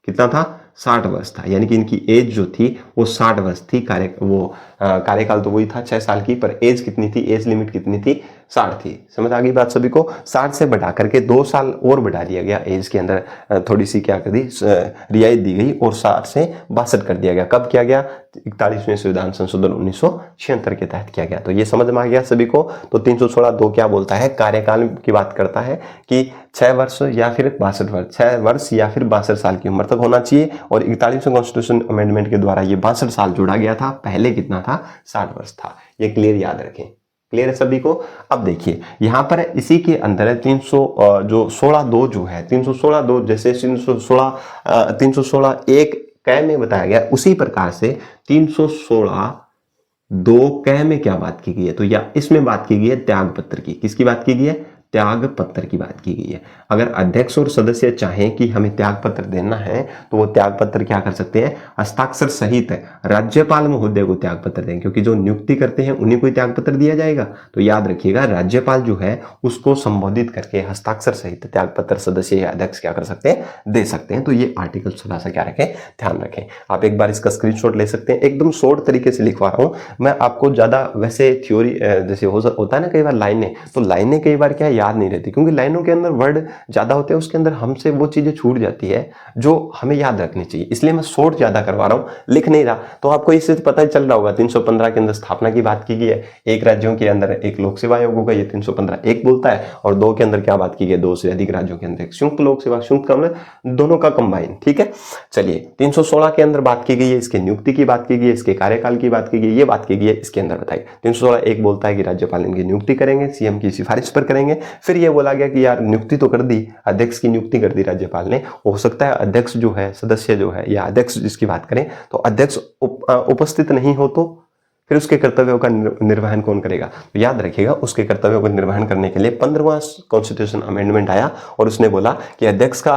कितना था? 60 वर्ष था। यानी कि इनकी एज जो थी वो 60 वर्ष थी। कार्यकाल तो वही था 6 साल की, पर एज कितनी थी? एज लिमिट कितनी थी? 60 थी। समझ आ गई बात सभी को। 60 से बढ़ा करके 2 साल और बढ़ा दिया गया, एज के अंदर थोड़ी सी क्या कर दी, रियायत दी गई और 60 से 62 कर दिया गया। कब किया गया? 41वें संविधान संशोधन 1976 के तहत किया गया। तो ये समझ में आ गया सभी को। तो 316(2) क्या बोलता है? कार्यकाल की बात करता है कि 6 वर्ष या फिर 62 वर्ष, 6 वर्ष या फिर 62 साल की उम्र तक होना चाहिए। और 41वें कॉन्स्टिट्यूशन अमेंडमेंट के द्वारा ये 62 साल जोड़ा गया था, पहले कितना था? 60 वर्ष था। ये क्लियर याद रखें। क्लियर है सभी को। अब देखिए यहां पर इसी के अंदर 316(2) जो है, 316(2) जैसे 316(1) क में बताया गया, उसी प्रकार से 316(2) क में क्या बात की गई है? तो या इसमें बात की गई है त्याग पत्र की। किसकी बात की गई है? त्याग पत्र की बात की गई है। अगर अध्यक्ष और सदस्य चाहें कि हमें त्याग पत्र देना है तो वो त्याग पत्र क्या कर सकते हैं? हस्ताक्षर सहित राज्यपाल महोदय को त्याग पत्र दें, क्योंकि जो नियुक्ति करते हैं उन्हीं को त्याग पत्र दिया जाएगा। तो याद रखिएगा, राज्यपाल जो है उसको संबोधित करके हस्ताक्षर सहित त्याग पत्र सदस्य या अध्यक्ष क्या कर सकते हैं? दे सकते हैं। तो ये आर्टिकल 16 से क्या रखें? ध्यान रखें। आप एक बार इसका स्क्रीनशॉट ले सकते हैं। एकदम शॉर्ट तरीके से लिखवा रहा हूं मैं आपको, ज्यादा वैसे थ्योरी जैसे होता है ना कई बार लाइनें, तो लाइनें कई बार क्या याद नहीं रहती, क्योंकि लाइनों के अंदर वर्ड ज्यादा होते हैं, उसके अंदर हमसे वो चीजें छूट जाती है जो हमें याद रखनी चाहिए। इसलिए मैं शॉर्ट ज्यादा करवा रहा हूं, लिख नहीं रहा। तो आपको इससे पता ही चल रहा होगा 315 के अंदर स्थापना की बात की गई है। एक राज्यों के अंदर एक लोक सेवा आयोग होगा, ये 315(1) बोलता है। और 2 के अंदर क्या बात की गई? 2 से अधिक राज्यों के अंदर एक संयुक्त लोक सेवा, संयुक्त का मतलब दोनों का कंबाइन। ठीक है, चलिए 316 के अंदर बात की गई है, इसके नियुक्ति की बात की गई है, इसके कार्यकाल की बात की गई है, ये बात की गई है इसके अंदर बताई। 316(1) बोलता है कि राज्यपाल इनकी नियुक्ति करेंगे, सीएम की सिफारिश पर करेंगे। फिर ये बोला गया कि यार नियुक्ति तो कर दी, अध्यक्ष की नियुक्ति कर दी राज्यपाल ने, हो सकता है अध्यक्ष जो है, सदस्य जो है या अध्यक्ष जिसकी बात करें, तो अध्यक्ष उपस्थित नहीं हो तो फिर उसके कर्तव्यों का निर्वहन कौन करेगा? तो याद रखिएगा, उसके कर्तव्यों को निर्वहन करने के लिए 15वां कॉन्स्टिट्यूशन अमेंडमेंट आया और उसने बोला कि अध्यक्ष का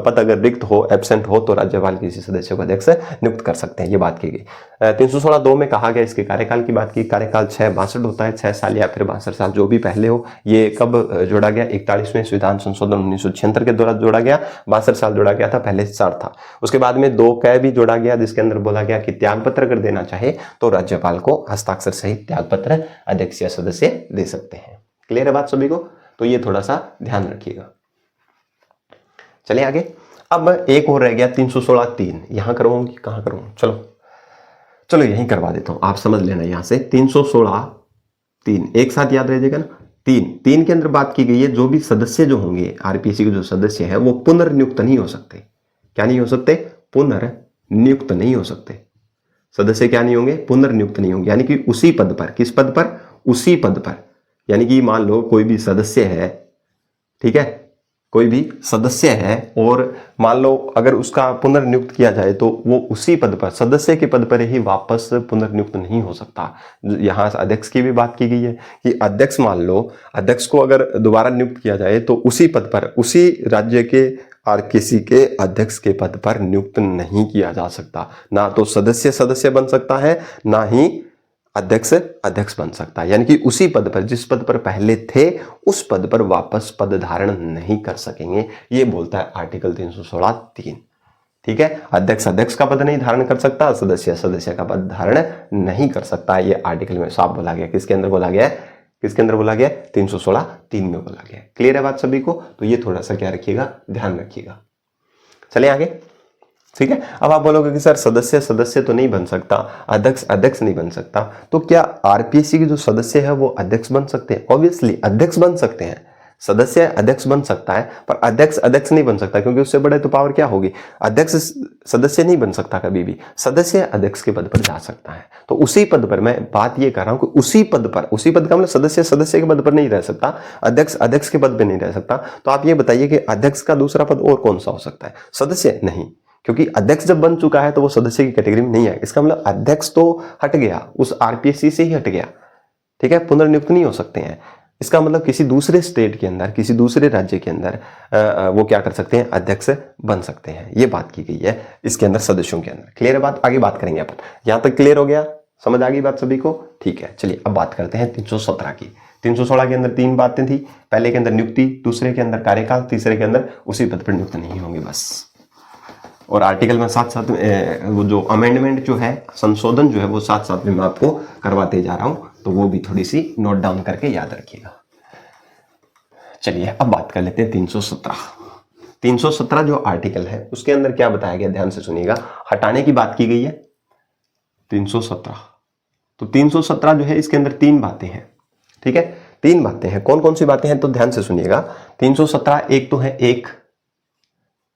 पद अगर रिक्त हो, एब्सेंट हो, तो राज्यपाल किसी सदस्य को अध्यक्ष नियुक्त कर सकते हैं। ये बात की गई। 316(2) में कहा गया, इसके कार्यकाल की बात की। कार्यकाल 62 होता है, 6 साल या फिर 62 साल जो भी पहले हो। ये कब जोड़ा गया? 41वें संविधान संशोधन 1976 के द्वारा जोड़ा गया। 62 साल जोड़ा गया था, पहले 60 था। उसके बाद में 2 क भी जोड़ा गया, जिसके अंदर बोला गया कि त्याग पत्र अगर देना चाहे तो राज्यपाल को हस्ताक्षर सहित त्याग पत्र अध्यक्ष या सदस्य दे सकते हैं। क्लियर है बात सभी को? तो ये थोड़ा सा ध्यान रखिएगा। चलिए आगे। अब एक और रह गया 316(3). यहां करूं कि कहां करूं? चलो यहीं करवा देता हूं, आप समझ लेना। यहां से 316(3) एक साथ याद रह जाएगा ना। 3 के अंदर बात की गई है, जो भी सदस्य जो होंगे, आरपीएससी के जो सदस्य है वो पुनर्नियुक्त नहीं हो सकते। क्या नहीं हो सकते? पुनर्नियुक्त नहीं हो सकते। सदस्य क्या नहीं होंगे? पुनर्नियुक्त नहीं होंगे। यानी कि उसी पद पर, किस पद पर? उसी पद पर। यानी कि मान लो कोई भी सदस्य है, ठीक है, कोई भी सदस्य है और मान लो अगर उसका पुनर्नियुक्त किया जाए तो वो उसी पद पर, सदस्य के पद पर ही वापस पुनर्नियुक्त नहीं हो सकता। यहां अध्यक्ष की भी बात की गई है कि अध्यक्ष, मान लो अध्यक्ष को अगर दोबारा नियुक्त किया जाए तो उसी पद पर, उसी राज्य के और किसी के अध्यक्ष के पद पर नियुक्त नहीं किया जा सकता। ना तो सदस्य बन सकता है, ना ही अध्यक्ष बन सकता है। यानी कि उसी पद पर, जिस पद पर पहले थे, उस पद पर वापस पद धारण नहीं कर सकेंगे। ये बोलता है आर्टिकल 316(3). ठीक है, अध्यक्ष का पद नहीं धारण कर सकता, सदस्य का पद धारण नहीं कर सकता। ये आर्टिकल में साफ बोला गया। किसके अंदर बोला गया? किसके अंदर बोला गया? 316(3) में बोला गया। क्लियर है बात सभी को? तो ये थोड़ा सा क्या रखिएगा? ध्यान रखिएगा। चलिए आगे। ठीक है, अब आप बोलोगे कि सर सदस्य तो नहीं बन सकता, अध्यक्ष नहीं बन सकता, तो क्या आरपीएससी के जो सदस्य है वो अध्यक्ष बन सकते हैं? ऑब्वियसली अध्यक्ष बन सकते हैं। सदस्य अध्यक्ष बन सकता है, पर अध्यक्ष नहीं बन सकता, क्योंकि उससे बड़े तो पावर क्या होगी? अध्यक्ष सदस्य नहीं बन सकता कभी भी। सदस्य अध्यक्ष के पद पर जा सकता है। तो उसी पद पर, मैं बात ये कर रहा हूं कि उसी पद पर, उसी पद का मतलब सदस्य के पद पर नहीं रह सकता, अध्यक्ष के पद पर नहीं रह सकता। तो आप ये बताइए कि अध्यक्ष का दूसरा पद और कौन सा हो सकता है? सदस्य नहीं, क्योंकि अध्यक्ष जब बन चुका है तो वो सदस्य की कैटेगरी में नहीं है। इसका मतलब अध्यक्ष तो हट गया, उस आरपीएससी से ही हट गया। ठीक है, पुनर्नियुक्त नहीं हो सकते हैं। इसका मतलब किसी दूसरे स्टेट के अंदर, किसी दूसरे राज्य के अंदर वो क्या कर सकते हैं? अध्यक्ष बन सकते हैं। ये बात की गई है इसके अंदर, सदस्यों के अंदर। क्लियर है बात? आगे बात करेंगे अपन। यहां तक क्लियर हो गया? समझ आ गई बात सभी को? ठीक है, चलिए अब बात करते हैं 317 की। 316 के अंदर 3 बातें थी। पहले के अंदर नियुक्ति, दूसरे के अंदर कार्यकाल, तीसरे के अंदर उसी पद पर नियुक्त नहीं होंगे बस। और आर्टिकल में साथ साथ वो जो अमेंडमेंट जो है, संशोधन जो है, वो साथ साथ में मैं आपको करवाते जा रहा हूं, तो वो भी थोड़ी सी नोट डाउन करके याद रखिएगा। चलिए अब बात कर लेते हैं 317। 317 जो आर्टिकल है उसके अंदर क्या बताया गया, ध्यान से सुनिएगा। हटाने की बात की गई है 317। तो 317 जो है इसके अंदर तीन बातें हैं, ठीक है, तीन बातें हैं। कौन कौन सी बातें हैं तो ध्यान से सुनिएगा। 317 एक तो है एक,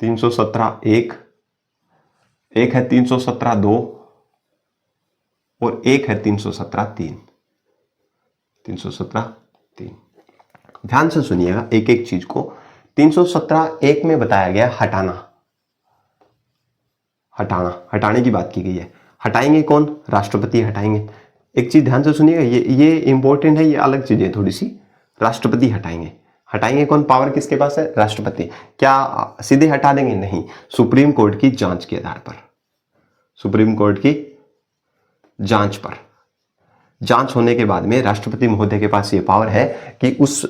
317 एक है 317 दो, और एक है 317 तीन। 317 तीन, ध्यान से सुनिएगा एक एक चीज को। 317 एक में बताया गया हटाना, हटाने की बात की गई है। हटाएंगे कौन, राष्ट्रपति हटाएंगे। एक चीज ध्यान से सुनिएगा, ये इंपॉर्टेंट है, ये अलग चीज है थोड़ी सी। राष्ट्रपति हटाएंगे कौन, पावर किसके पास है, राष्ट्रपति। क्या सीधे हटा देंगे, नहीं, सुप्रीम कोर्ट की जांच के आधार पर, सुप्रीम कोर्ट की जांच पर, जांच होने के बाद में राष्ट्रपति महोदय के पास ये पावर है कि उस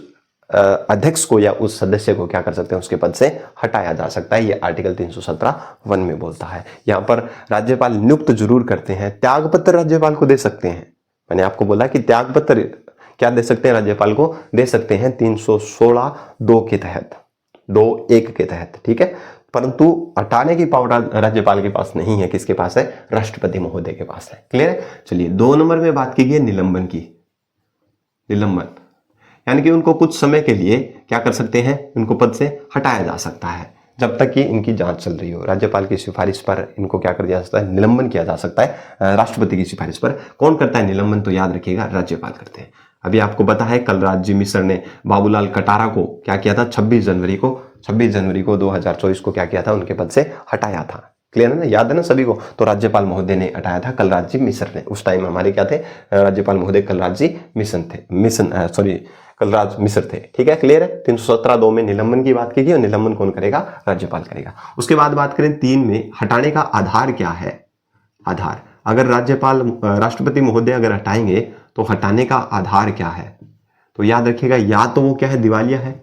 अध्यक्ष को या उस सदस्य को क्या कर सकते हैं, उसके पद से हटाया जा सकता है। ये आर्टिकल 317(1) में बोलता है। यहाँ पर राज्यपाल नियुक्त जरूर करते हैं, त्यागपत्र राज्यपाल को दे सकते हैं। मैंने आपको बोला कि त्यागपत्र क्या दे सकते हैं, राज्यपाल को दे सकते हैं 316(2) के तहत, 2(1) के तहत, ठीक है। परंतु हटाने की पावर राज्यपाल के पास नहीं है, किसके पास है, राष्ट्रपति महोदय के पास है। क्लियर है। चलिए 2 नंबर में बात की गई निलंबन की। निलंबन यानी कि उनको कुछ समय के लिए क्या कर सकते हैं, उनको पद से हटाया जा सकता है जब तक कि इनकी जांच चल रही हो। राज्यपाल की सिफारिश पर इनको क्या कर दिया जा सकता है, निलंबन किया जा सकता है। राष्ट्रपति की सिफारिश पर कौन करता है निलंबन, तो याद रखिएगा राज्यपाल करते हैं। अभी आपको पता है कलराज जी मिश्र ने बाबूलाल कटारा को क्या किया था, 26 जनवरी को 2024 को क्या किया था, उनके पद से हटाया था। क्लियर है ना, याद है ना सभी को। तो राज्यपाल महोदय ने हटाया था कलराज जी मिश्र ने। उस टाइम हमारे क्या थे, राज्यपाल महोदय कलराज जी कलराज मिश्र थे, ठीक है। क्लियर है। 317(2) में निलंबन की बात की गई और निलंबन कौन करेगा, राज्यपाल करेगा। उसके बाद बात करें 3 में, हटाने का आधार क्या है। आधार, अगर राष्ट्रपति महोदय अगर हटाएंगे तो हटाने का आधार क्या है, तो याद रखिएगा, या तो वो क्या है, दिवालिया है,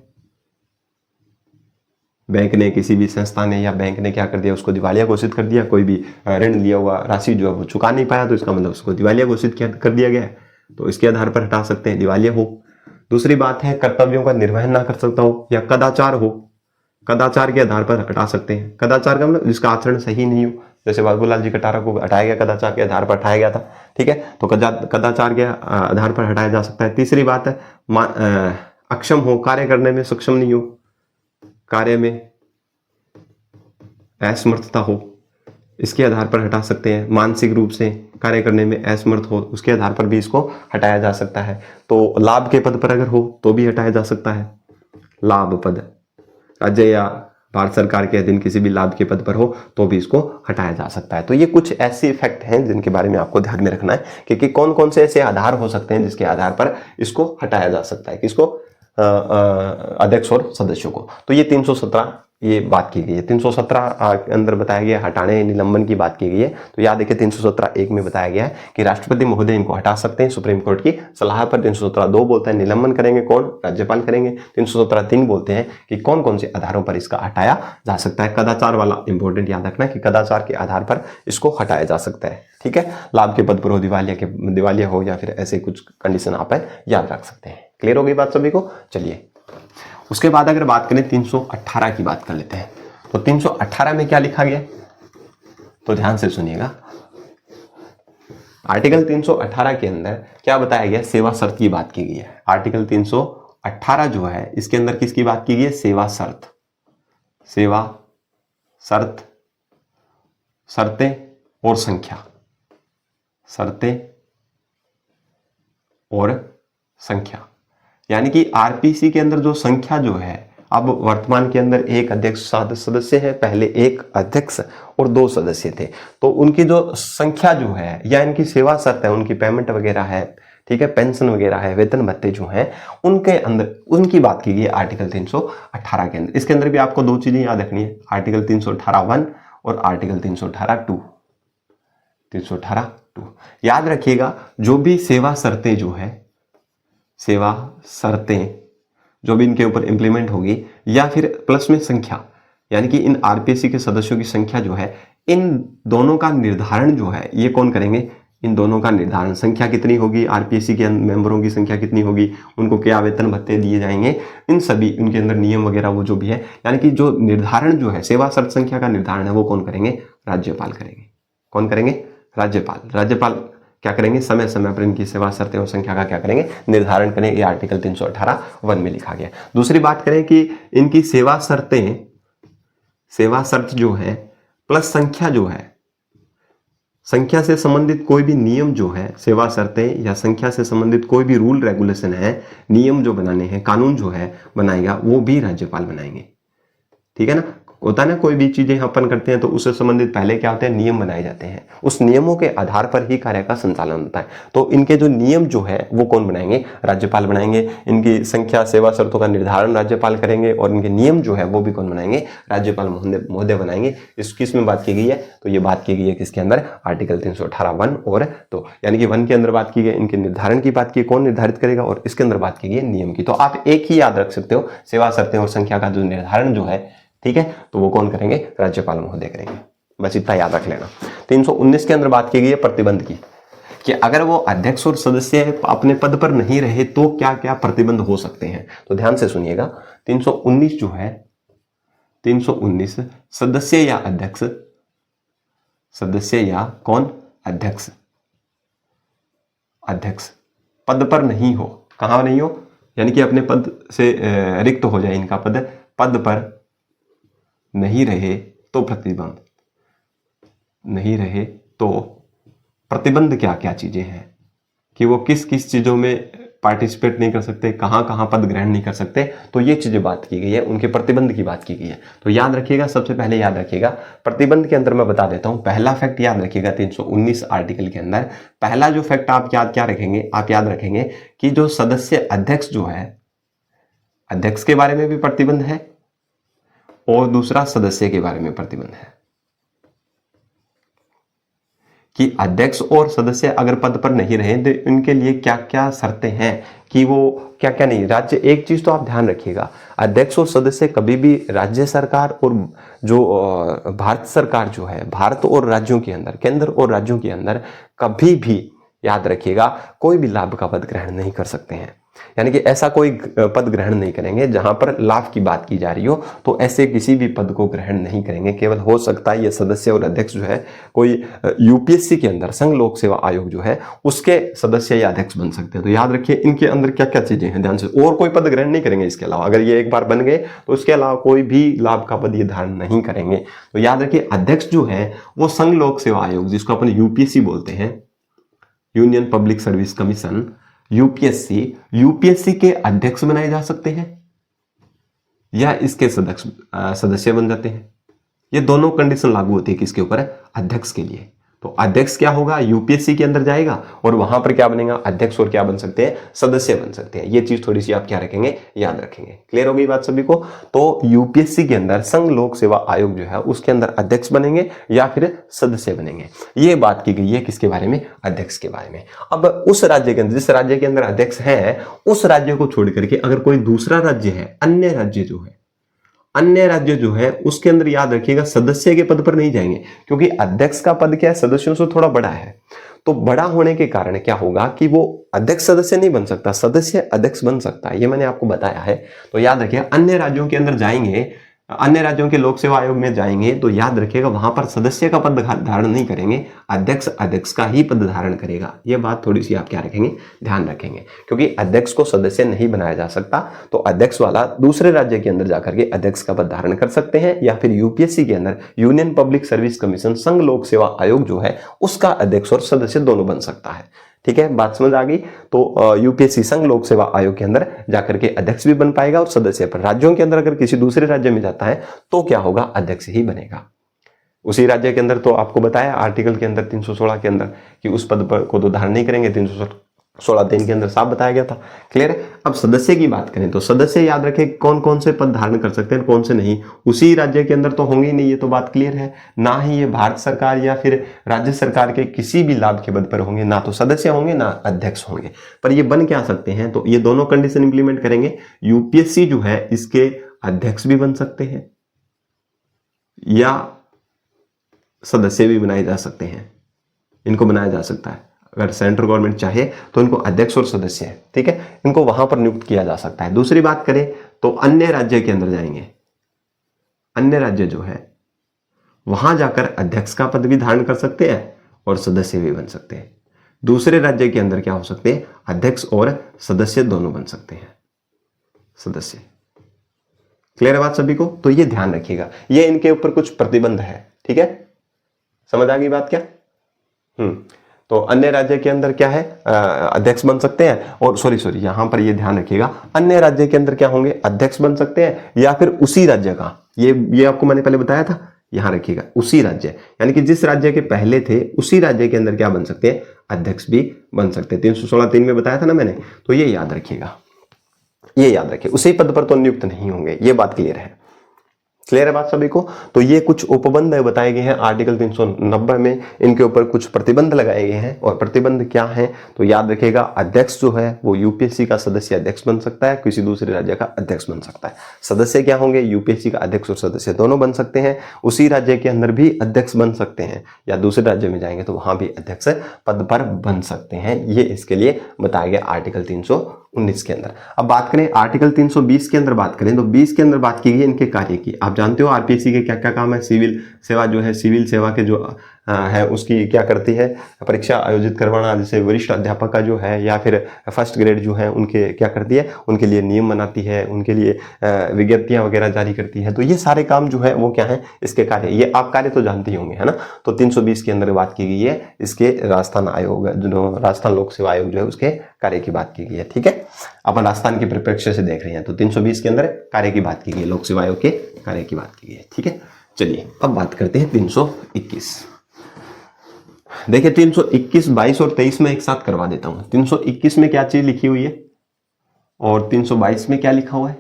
बैंक ने, किसी भी संस्था ने या बैंक ने क्या कर दिया, उसको दिवालिया घोषित कर दिया। कोई भी ऋण लिया हुआ राशि जो है वो चुका नहीं पाया, तो इसका मतलब उसको दिवालिया घोषित कर दिया गया है, तो इसके आधार पर हटा सकते हैं, दिवालिया हो। दूसरी बात है कर्तव्यों का निर्वहन ना कर सकता हो या कदाचार हो, कदाचार के आधार पर हटा सकते हैं। कदाचार का मतलब जिसका आचरण सही नहीं हो, जैसे बाबूलाल जी कटारा को हटाया गया, कदाचार के आधार पर हटाया गया था, ठीक है। तो कदाचार के आधार पर हटाया जा सकता है। तीसरी बात है अक्षम हो, कार्य करने में सक्षम नहीं हो, कार्य में असमर्थता हो, इसके आधार पर हटा सकते हैं। मानसिक रूप से कार्य करने में असमर्थ हो, उसके आधार पर भी इसको हटाया जा सकता है। तो लाभ के पद पर अगर हो तो भी हटाया जा सकता है। लाभ पद, राज्य या भारत सरकार के अधीन किसी भी लाभ के पद पर हो तो भी इसको हटाया जा सकता है। तो ये कुछ ऐसे इफेक्ट हैं जिनके बारे में आपको ध्यान में रखना है कि कौन कौन से ऐसे आधार हो सकते हैं जिसके आधार पर इसको हटाया जा सकता है, किसको, अध्यक्ष और सदस्यों को। तो ये 317 ये बात की गई है। 317 के अंदर बताया गया हटाने निलंबन की बात की गई है। तो याद रखिए 317(1) में बताया गया है कि राष्ट्रपति महोदय इनको हटा सकते हैं सुप्रीम कोर्ट की सलाह पर। 317(2) बोलता है निलंबन करेंगे कौन, राज्यपाल करेंगे। 317(3) बोलते हैं कि कौन कौन से आधारों पर इसका हटाया जा सकता है। कदाचार वाला इंपॉर्टेंट याद रखना कि कदाचार के आधार पर इसको हटाया जा सकता है, ठीक है। लाभ के पद पर हो, दिवालिया हो, या फिर ऐसे कुछ कंडीशन आप याद रख सकते हैं। क्लियर हो गई बात सभी को। चलिए उसके बाद अगर बात करें 318 की बात कर लेते हैं। तो 318 में क्या लिखा गया, तो ध्यान से सुनिएगा। आर्टिकल 318 के अंदर क्या बताया गया, सेवा शर्त की बात की गई है। आर्टिकल 318 जो है इसके अंदर किसकी बात की गई है, सेवा शर्त, सेवा शर्त, शर्तें और संख्या, शर्तें और संख्या। यानी कि आरपीसी के अंदर जो संख्या जो है, अब वर्तमान के अंदर एक अध्यक्ष सदस्य है, पहले एक अध्यक्ष और 2 सदस्य थे, तो उनकी जो संख्या जो है या इनकी सेवा शर्त है, उनकी पेमेंट वगैरह है, ठीक है, पेंशन वगैरह है, वेतन भत्ते जो हैं उनके अंदर उनकी बात की गई है आर्टिकल 318 के अंदर। इसके अंदर भी आपको 2 चीजें याद रखनी है, आर्टिकल 318(1) और आर्टिकल 318(2). 318(2) याद रखिएगा। जो भी सेवा शर्तें जो है, सेवा शर्तें जो भी इनके ऊपर इंप्लीमेंट होगी, या फिर प्लस में संख्या, यानी कि इन आरपीसी के सदस्यों की संख्या जो है, इन दोनों का निर्धारण जो है ये कौन करेंगे, इन दोनों का निर्धारण, संख्या कितनी होगी, आरपीएससी के मेंबरों की संख्या कितनी होगी, उनको क्या वेतन भत्ते दिए जाएंगे, इन सभी उनके अंदर नियम वगैरह वो जो भी है, यानी कि जो निर्धारण जो है सेवा शर्त संख्या का निर्धारण है वो कौन करेंगे, राज्यपाल करेंगे। कौन करेंगे, राज्यपाल। राज्यपाल क्या करेंगे, समय समय पर इनकी सेवा शर्तें और संख्या का क्या करेंगे, निर्धारण करेंगे। ये आर्टिकल 318(1) में लिखा गया। दूसरी बात करें कि इनकी सेवा शर्तें, सेवा शर्त जो है प्लस संख्या जो है, संख्या से संबंधित कोई भी नियम जो है, सेवा शर्तें या संख्या से संबंधित कोई भी रूल रेगुलेशन है, नियम जो बनाने हैं, कानून जो है बनाएगा, वो भी राज्यपाल बनाएंगे। ठीक है ना, होता है ना कोई भी चीजें अपन करते हैं तो उससे संबंधित पहले क्या होते हैं, नियम बनाए जाते हैं, उस नियमों के आधार पर ही कार्य का संचालन होता है। तो इनके जो नियम जो है वो कौन बनाएंगे, राज्यपाल बनाएंगे। इनकी संख्या सेवा शर्तों का निर्धारण राज्यपाल करेंगे और इनके नियम जो है वो भी कौन बनाएंगे, राज्यपाल महोदय बनाएंगे। इस किस में बात की गई है, तो ये बात की गई है किसके अंदर, आर्टिकल 318(1) और 2, यानी कि 1 के अंदर बात की गई इनके निर्धारण की बात की, कौन निर्धारित करेगा, और इसके अंदर बात की गई नियम की। तो आप एक ही याद रख सकते हो, सेवा शर्तें और संख्या का जो निर्धारण जो है, ठीक है, तो वो कौन करेंगे, राज्यपाल महोदय करेंगे। बस इतना याद रख लेना। 319 के अंदर बात की गई है प्रतिबंध की, कि अगर वो अध्यक्ष और सदस्य अपने पद पर नहीं रहे तो क्या क्या प्रतिबंध हो सकते हैं। तो ध्यान से सुनिएगा, 319 जो है, 319 सदस्य या अध्यक्ष, सदस्य या कौन, अध्यक्ष, अध्यक्ष पद पर नहीं हो, कहां नहीं हो, यानी कि अपने पद से रिक्त हो जाए इनका पद, पद पर नहीं रहे तो प्रतिबंध, नहीं रहे तो प्रतिबंध क्या क्या चीजें हैं, कि वो किस किस चीजों में पार्टिसिपेट नहीं कर सकते, कहां कहां पद ग्रहण नहीं कर सकते, तो ये चीजें बात की गई है, उनके प्रतिबंध की बात की गई है। तो याद रखिएगा, सबसे पहले याद रखिएगा प्रतिबंध के अंदर मैं बता देता हूं, पहला फैक्ट याद रखिएगा 319 आर्टिकल के अंदर, पहला जो फैक्ट आप याद क्या रखेंगे, आप याद रखेंगे कि जो सदस्य अध्यक्ष जो है, अध्यक्ष के बारे में भी प्रतिबंध है और दूसरा सदस्य के बारे में प्रतिबंध है, कि अध्यक्ष और सदस्य अगर पद पर नहीं रहे तो इनके लिए क्या क्या शर्तें हैं, कि वो क्या क्या नहीं। राज्य, एक चीज तो आप ध्यान रखिएगा, अध्यक्ष और सदस्य कभी भी राज्य सरकार और जो भारत सरकार जो है, भारत और राज्यों के अंदर, केंद्र और राज्यों के अंदर कभी भी याद रखिएगा कोई भी लाभ का पद ग्रहण नहीं कर सकते हैं। यानी कि ऐसा कोई पद ग्रहण नहीं करेंगे जहां पर लाभ की बात की जा रही हो, तो ऐसे किसी भी पद को ग्रहण नहीं करेंगे। केवल हो सकता है ये सदस्य और अध्यक्ष जो है कोई यूपीएससी के अंदर, संघ लोक सेवा आयोग जो है उसके सदस्य या अध्यक्ष बन सकते हैं। तो याद रखिए इनके अंदर क्या क्या चीजें हैं, ध्यान से, और कोई पद ग्रहण नहीं करेंगे इसके अलावा। अगर ये एक बार बन गए तो इसके अलावा कोई भी लाभ का पद ये धारण नहीं करेंगे। तो याद रखिए अध्यक्ष जो है वो संघ लोक सेवा आयोग, जिसको अपन यूपीएससी बोलते हैं, union public service commission, UPSC, UPSC के अध्यक्ष बनाए जा सकते हैं या इसके सदस्य बन जाते हैं। ये दोनों कंडीशन लागू होती है किसके ऊपर, अध्यक्ष के लिए। तो अध्यक्ष क्या होगा, यूपीएससी के अंदर जाएगा और वहां पर क्या बनेगा, अध्यक्ष और क्या बन सकते हैं, सदस्य बन सकते हैं। ये चीज थोड़ी सी आप क्या रखेंगे, याद रखेंगे। क्लियर हो गई बात सभी को। तो यूपीएससी के अंदर संघ लोक सेवा आयोग जो है उसके अंदर अध्यक्ष बनेंगे या फिर सदस्य बनेंगे, ये बात की गई है किसके बारे में, अध्यक्ष के बारे में। अब उस राज्य के अंदर, जिस राज्य के अंदर अध्यक्ष है, उस राज्य को छोड़ करके अगर कोई दूसरा राज्य है, अन्य राज्य जो है, अन्य राज्य जो है उसके अंदर याद रखिएगा सदस्य के पद पर नहीं जाएंगे, क्योंकि अध्यक्ष का पद क्या है, सदस्यों से थोड़ा बड़ा है। तो बड़ा होने के कारण क्या होगा कि वो अध्यक्ष सदस्य नहीं बन सकता, सदस्य अध्यक्ष बन सकता है, ये मैंने आपको बताया है। तो याद रखिएगा अन्य राज्यों के अंदर जाएंगे, अन्य राज्यों के लोक सेवा आयोग में जाएंगे तो याद रखिएगा वहां पर सदस्य का पद धारण नहीं करेंगे, अध्यक्ष का ही पद धारण करेगा। यह बात थोड़ी सी आप क्या रखेंगे, ध्यान रखेंगे, क्योंकि अध्यक्ष को सदस्य नहीं बनाया जा सकता। तो अध्यक्ष वाला दूसरे राज्य के अंदर जाकर के अध्यक्ष का पद धारण कर सकते हैं, या फिर यूपीएससी के अंदर यूनियन पब्लिक सर्विस कमीशन, संघ लोक सेवा आयोग जो है उसका अध्यक्ष और सदस्य दोनों बन सकता है। ठीक है, बात समझ आ गई। तो यूपीएससी संघ लोक सेवा आयोग के अंदर जाकर के अध्यक्ष भी बन पाएगा और सदस्य पर। राज्यों के अंदर अगर किसी दूसरे राज्य में जाता है तो क्या होगा, अध्यक्ष ही बनेगा उसी राज्य के अंदर। तो आपको बताया आर्टिकल के अंदर 316 के अंदर कि उस पद पर को तो धारण नहीं करेंगे, 316(3) के अंदर साफ बताया गया था। क्लियर है। अब सदस्य की बात करें तो सदस्य याद रखें कौन कौन से पद धारण कर सकते हैं, कौन से नहीं, उसी राज्य के अंदर तो होंगे ही नहीं, ये तो बात क्लियर है। ना ही ये भारत सरकार या फिर राज्य सरकार के किसी भी लाभ के पद पर होंगे, ना तो सदस्य होंगे ना अध्यक्ष होंगे। पर ये बन क्या सकते हैं, तो ये दोनों कंडीशन इंप्लीमेंट करेंगे। यूपीएससी जो है इसके अध्यक्ष भी बन सकते हैं या सदस्य भी बनाए जा सकते हैं, इनको बनाया जा सकता है। अगर सेंट्रल गवर्नमेंट चाहे तो इनको अध्यक्ष और सदस्य, ठीक है, इनको वहां पर नियुक्त किया जा सकता है। दूसरी बात करें तो अन्य राज्य के अंदर जाएंगे, अन्य राज्य जो है वहां जाकर अध्यक्ष का पद भी धारण कर सकते हैं और सदस्य भी बन सकते हैं। दूसरे राज्य के अंदर क्या हो सकते हैं, अध्यक्ष और सदस्य दोनों बन सकते हैं, सदस्य। क्लियर है बात सभी को? तो ये ध्यान रखिएगा, ये इनके ऊपर कुछ प्रतिबंध है, ठीक है, समझ आ गई बात क्या? तो अन्य राज्य के अंदर क्या है, अध्यक्ष बन सकते हैं, और सॉरी यहां पर ये ध्यान रखिएगा, अन्य राज्य के अंदर क्या होंगे, अध्यक्ष बन सकते हैं या फिर उसी राज्य का, ये आपको मैंने पहले बताया था, यहां रखिएगा उसी राज्य, यानी कि जिस राज्य के पहले थे उसी राज्य के अंदर क्या बन सकते हैं, अध्यक्ष भी बन सकते हैं। 316(3) में बताया था ना मैंने, तो ये याद रखिएगा, ये याद रखिए, उसी पद पर तो नियुक्त नहीं होंगे, ये बात क्लियर है। क्लियर है बात सभी को? तो ये कुछ उपबंध बताए गए हैं आर्टिकल 390 में, इनके ऊपर कुछ प्रतिबंध लगाए गए हैं। और प्रतिबंध क्या है तो याद रखिएगा, अध्यक्ष जो है वो यूपीएससी का सदस्य अध्यक्ष बन सकता है, किसी दूसरे राज्य का अध्यक्ष बन सकता है। सदस्य क्या होंगे, यूपीएससी का अध्यक्ष और सदस्य दोनों बन सकते हैं, उसी राज्य के अंदर भी अध्यक्ष बन सकते हैं, या दूसरे राज्य में जाएंगे तो वहां भी अध्यक्ष पद पर बन सकते हैं। ये इसके लिए बताया गया आर्टिकल 319 के अंदर। अब बात करें आर्टिकल 320 के अंदर, बात करें तो 20 के अंदर बात की गई इनके कार्य की। आप जानते हो आरपीएससी के क्या क्या काम है, सिविल सेवा जो है, सिविल सेवा के जो है उसकी क्या करती है, परीक्षा आयोजित करवाना, जैसे वरिष्ठ अध्यापक का जो है या फिर फर्स्ट ग्रेड जो है उनके क्या करती है, उनके लिए नियम बनाती है, उनके लिए विज्ञप्तियां वगैरह जारी करती है। तो ये सारे काम जो है वो क्या है, इसके कार्य, ये आप कार्य तो जानते ही होंगे, है ना। तो 320 के अंदर बात की गई है इसके राजस्थान आयोग, जो राजस्थान लोक सेवा आयोग जो है उसके कार्य की बात की गई है, ठीक है। अपन राजस्थान के परिप्रेक्ष्य से देख रहे हैं, तो 320 के अंदर कार्य की बात की गई है, लोक सेवा आयोग के कार्य की बात की गई है, ठीक है। चलिए अब बात करते हैं 321। देखिए 321, 22 और 23 में एक साथ करवा देता हूं। 321 में क्या चीज लिखी हुई है और 322 में क्या लिखा हुआ है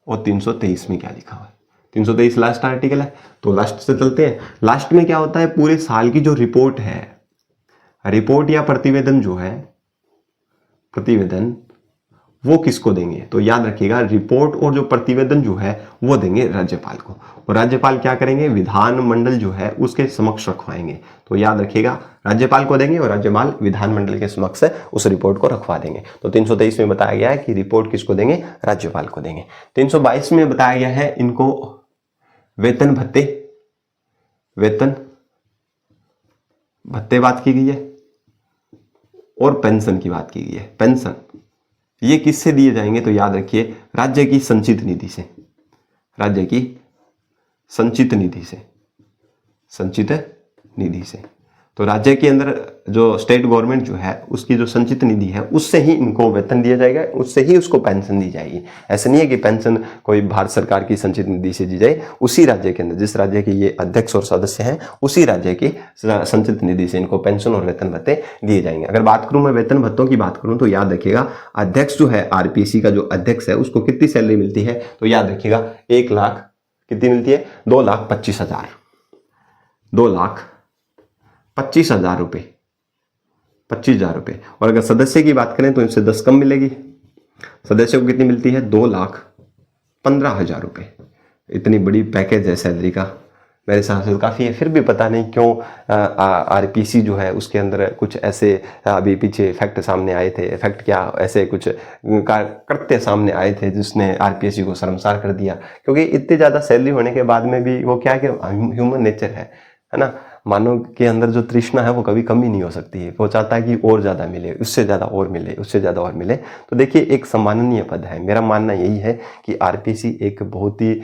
और 323 में क्या लिखा हुआ है। 323 लास्ट आर्टिकल है, तो लास्ट से चलते हैं। लास्ट में क्या होता है, पूरे साल की जो रिपोर्ट है, रिपोर्ट या प्रतिवेदन जो है, प्रतिवेदन वो किसको देंगे, तो याद रखिएगा रिपोर्ट और जो प्रतिवेदन जो है वो देंगे राज्यपाल को। और राज्यपाल क्या करेंगे, विधानमंडल जो है उसके समक्ष रखवाएंगे। तो याद रखिएगा राज्यपाल को देंगे और राज्यपाल विधानमंडल के समक्ष उस रिपोर्ट को रखवा देंगे। तो 323 में बताया गया है कि रिपोर्ट किसको देंगे, राज्यपाल को देंगे। 322 में बताया गया है इनको वेतन भत्ते, वेतन भत्ते बात की गई है और पेंशन की बात की गई है। पेंशन ये किससे दिए जाएंगे, तो याद रखिए राज्य की संचित निधि से, राज्य की संचित निधि से, संचित निधि से। तो राज्य के अंदर जो स्टेट गवर्नमेंट जो है उसकी जो संचित निधि है उससे ही इनको वेतन दिया जाएगा, उससे ही उसको पेंशन दी जाएगी। ऐसा नहीं है कि पेंशन कोई भारत सरकार की संचित निधि से दी जाए, उसी राज्य के अंदर जिस राज्य के ये अध्यक्ष और सदस्य हैं उसी राज्य की संचित निधि से इनको पेंशन और वेतन भत्ते दिए जाएंगे। अगर बात करूं मैं वेतन भत्तों की बात करूं तो याद रखिएगा अध्यक्ष जो है, आरपीएससी का जो अध्यक्ष है उसको कितनी सैलरी मिलती है, तो याद रखिएगा 1 लाख कितनी मिलती है, 2,25,000, 2,25,000 रुपये, 25,000 रुपये। और अगर सदस्य की बात करें तो इनसे 10 कम मिलेगी, सदस्य को कितनी मिलती है, 2,15,000 रुपये। इतनी बड़ी पैकेज है सैलरी का, मेरे हिसाब से काफ़ी है। फिर भी पता नहीं क्यों आरपीएससी जो है उसके अंदर कुछ ऐसे अभी पीछे फैक्ट सामने आए थे, फैक्ट क्या ऐसे कुछ करते सामने आए थे जिसने आरपीएससी को शर्मसार कर दिया। क्योंकि इतनी ज़्यादा सैलरी होने के बाद में भी वो क्या है कि ह्यूमन नेचर है ना, मानव के अंदर जो तृष्णा है वो कभी कम ही नहीं हो सकती है। वो चाहता है कि और ज़्यादा मिले, उससे ज़्यादा और मिले, उससे ज़्यादा और मिले। तो देखिए एक सम्माननीय पद है। मेरा मानना यही है कि आरपीएससी एक बहुत ही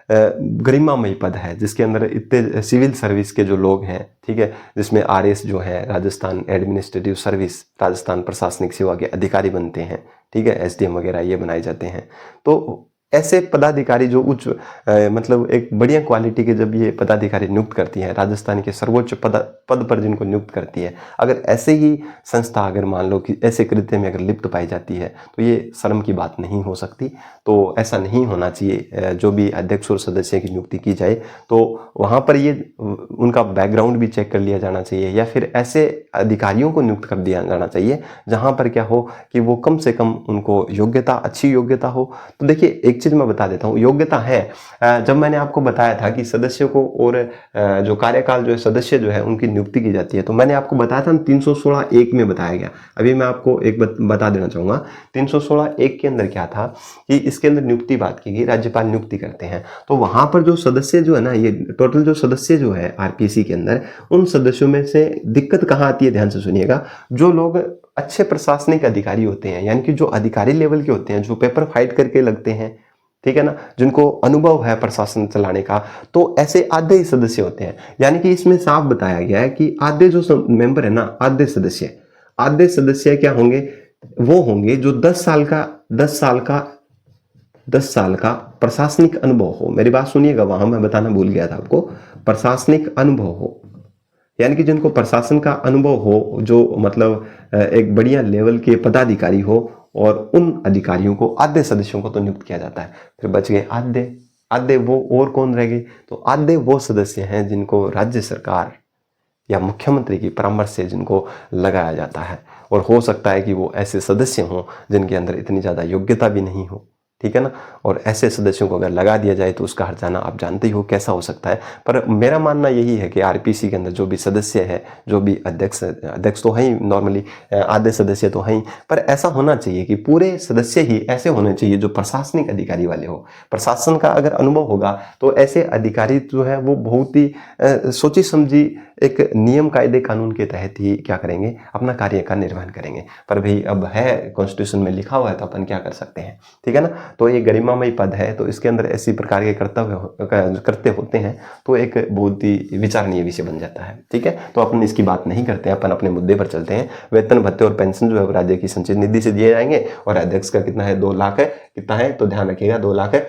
गरिमामयी पद है जिसके अंदर इतने सिविल सर्विस के जो लोग हैं, ठीक है, जिसमें आरएस जो है राजस्थान एडमिनिस्ट्रेटिव सर्विस, राजस्थान प्रशासनिक सेवा के अधिकारी बनते हैं, ठीक है, एसडीएम वगैरह ये बनाए जाते हैं। तो ऐसे पदाधिकारी जो उच्च मतलब एक बढ़िया क्वालिटी के जब ये पदाधिकारी नियुक्त करती है, राजस्थान के सर्वोच्च पद पर जिनको नियुक्त करती है, अगर ऐसे ही संस्था अगर मान लो कि ऐसे कृत्य में अगर लिप्त पाई जाती है तो ये शर्म की बात नहीं हो सकती। तो ऐसा नहीं होना चाहिए। जो भी अध्यक्ष और सदस्य की नियुक्ति की जाए तो वहाँ पर ये उनका बैकग्राउंड भी चेक कर लिया जाना चाहिए, या फिर ऐसे अधिकारियों को नियुक्त कर दिया जाना चाहिए जहाँ पर क्या हो कि वो कम से कम उनको योग्यता, अच्छी योग्यता हो। तो देखिए एक चीज मैं बता देता हूँ, योग्यता है। जब मैंने आपको बताया था कि सदस्यों को और जो कार्यकाल जो है सदस्य जो है उनकी नियुक्ति की जाती है, तो मैंने आपको बताया था 316(1) में बताया गया। अभी मैं आपको एक बता देना चाहूंगा, 316(1) के अंदर क्या था कि इसके अंदर नियुक्ति बात की गई, राज्यपाल नियुक्ति करते हैं। तो वहां पर जो सदस्य जो है ना, ये टोटल जो सदस्य जो है आरपीसी के अंदर, उन सदस्यों में से दिक्कत कहाँ आती है, ध्यान से सुनिएगा। जो लोग अच्छे प्रशासनिक अधिकारी होते हैं, यानी कि जो अधिकारी लेवल के होते हैं, जो पेपर फाइट करके लगते हैं, ठीक है ना, जिनको अनुभव है प्रशासन चलाने का, तो ऐसे आधे ही सदस्य होते हैं। यानी कि इसमें साफ बताया गया है कि आधे जो मेंबर है ना, आधे सदस्य क्या होंगे, वो होंगे जो 10 साल का प्रशासनिक अनुभव हो। मेरी बात सुनिएगा, वहां मैं बताना भूल गया था आपको, प्रशासनिक अनुभव हो, यानी कि जिनको प्रशासन का अनुभव हो, जो मतलब एक बढ़िया लेवल के पदाधिकारी हो, और उन अधिकारियों को, आधे सदस्यों को तो नियुक्त किया जाता है। फिर बच गए आधे वो और कौन रह गए, तो आधे वो सदस्य हैं जिनको राज्य सरकार या मुख्यमंत्री की परामर्श से जिनको लगाया जाता है, और हो सकता है कि वो ऐसे सदस्य हों जिनके अंदर इतनी ज़्यादा योग्यता भी नहीं हो, ठीक है ना। और ऐसे सदस्यों को अगर लगा दिया जाए तो उसका हर्जाना आप जानते ही हो कैसा हो सकता है। पर मेरा मानना यही है कि आरपीसी के अंदर जो भी सदस्य है, जो भी अध्यक्ष तो हैं ही, नॉर्मली आधे सदस्य तो हैं ही, पर ऐसा होना चाहिए कि पूरे सदस्य ही ऐसे होने चाहिए जो प्रशासनिक अधिकारी वाले हो। प्रशासन का अगर अनुभव होगा तो ऐसे अधिकारी जो है वो बहुत ही सोची समझी एक नियम कायदे कानून के तहत ही क्या करेंगे, अपना कार्य का निर्वहन करेंगे। पर भाई अब है, कॉन्स्टिट्यूशन में लिखा हुआ है, तो अपन क्या कर सकते हैं, ठीक है ना। तो ये गरिमामय पद है, तो इसके अंदर ऐसी प्रकार के कर्तव्य करते होते हैं, तो एक बहुत ही विचारणीय विषय बन जाता है, ठीक है। तो अपन इसकी बात नहीं करते हैं, अपन अपने मुद्दे पर चलते हैं। वेतन भत्ते और पेंशन जो है राज्य की संचित निधि से दिए जाएंगे, और अध्यक्ष का कितना है, 2 लाख है। कितना है तो ध्यान रखिएगा, 2 लाख है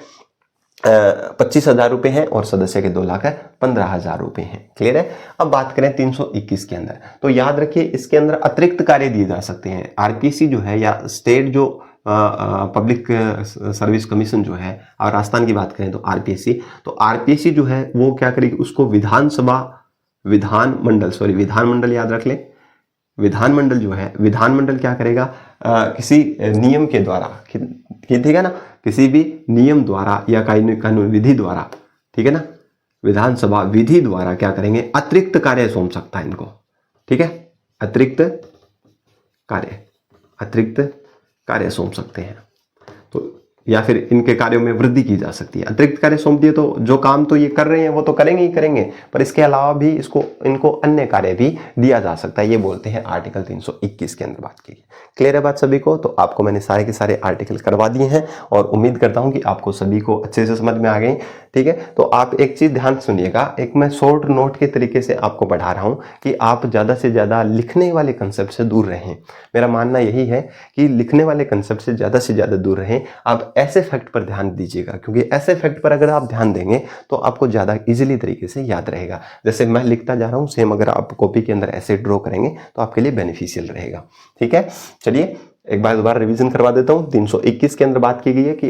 25,000 रुपए हैं, और सदस्य के 2 लाख है 15,000 रुपए हैं। क्लियर है। अब बात करें 321 के अंदर, तो याद रखिए इसके अंदर अतिरिक्त कार्य दिए जा सकते हैं। आरपीसी जो है, या स्टेट जो पब्लिक सर्विस कमीशन जो है, और राजस्थान की बात करें तो आरपीसी, तो आरपीसी जो है वो क्या करेगी, उसको विधानमंडल याद रख ले। विधानमंडल जो है, विधानमंडल क्या करेगा, किसी नियम के द्वारा, ठीक है ना, किसी भी नियम द्वारा या कानून विधि द्वारा, ठीक है ना, विधानसभा विधि द्वारा क्या करेंगे, अतिरिक्त कार्य सौंप सकता है इनको, ठीक है। अतिरिक्त कार्य सौंप सकते हैं, तो या फिर इनके कार्यों में वृद्धि की जा सकती है। अतिरिक्त कार्य सौंप दिए तो जो काम तो ये कर रहे हैं वो तो करेंगे ही करेंगे, पर इसके अलावा भी इनको अन्य कार्य भी दिया जा सकता है। ये बोलते हैं आर्टिकल 321 के अंदर बात की। क्लियर है बात सभी को। तो आपको मैंने सारे के सारे आर्टिकल करवा दिए हैं, और उम्मीद करता हूं कि आपको सभी को अच्छे से समझ में आ गई, ठीक है। तो आप एक चीज ध्यान सुनिएगा, एक मैं शॉर्ट नोट के तरीके से आपको बढ़ा रहा हूं कि आप ज्यादा से ज्यादा लिखने वाले कंसेप्ट से दूर रहें। मेरा मानना यही है कि लिखने वाले कंसेप्ट से ज्यादा दूर रहें। आप ऐसे फैक्ट पर ध्यान दीजिएगा, क्योंकि ऐसे फैक्ट पर अगर आप ध्यान देंगे तो आपको ज्यादा इजीली तरीके से याद रहेगा। जैसे मैं लिखता जा रहा हूं, सेम अगर आप कॉपी के अंदर ऐसे ड्रॉ करेंगे तो आपके लिए बेनिफिशियल रहेगा, ठीक है। चलिए एक बार दोबारा रिवीजन करवा देता हूं। 321 के अंदर बात की गई है कि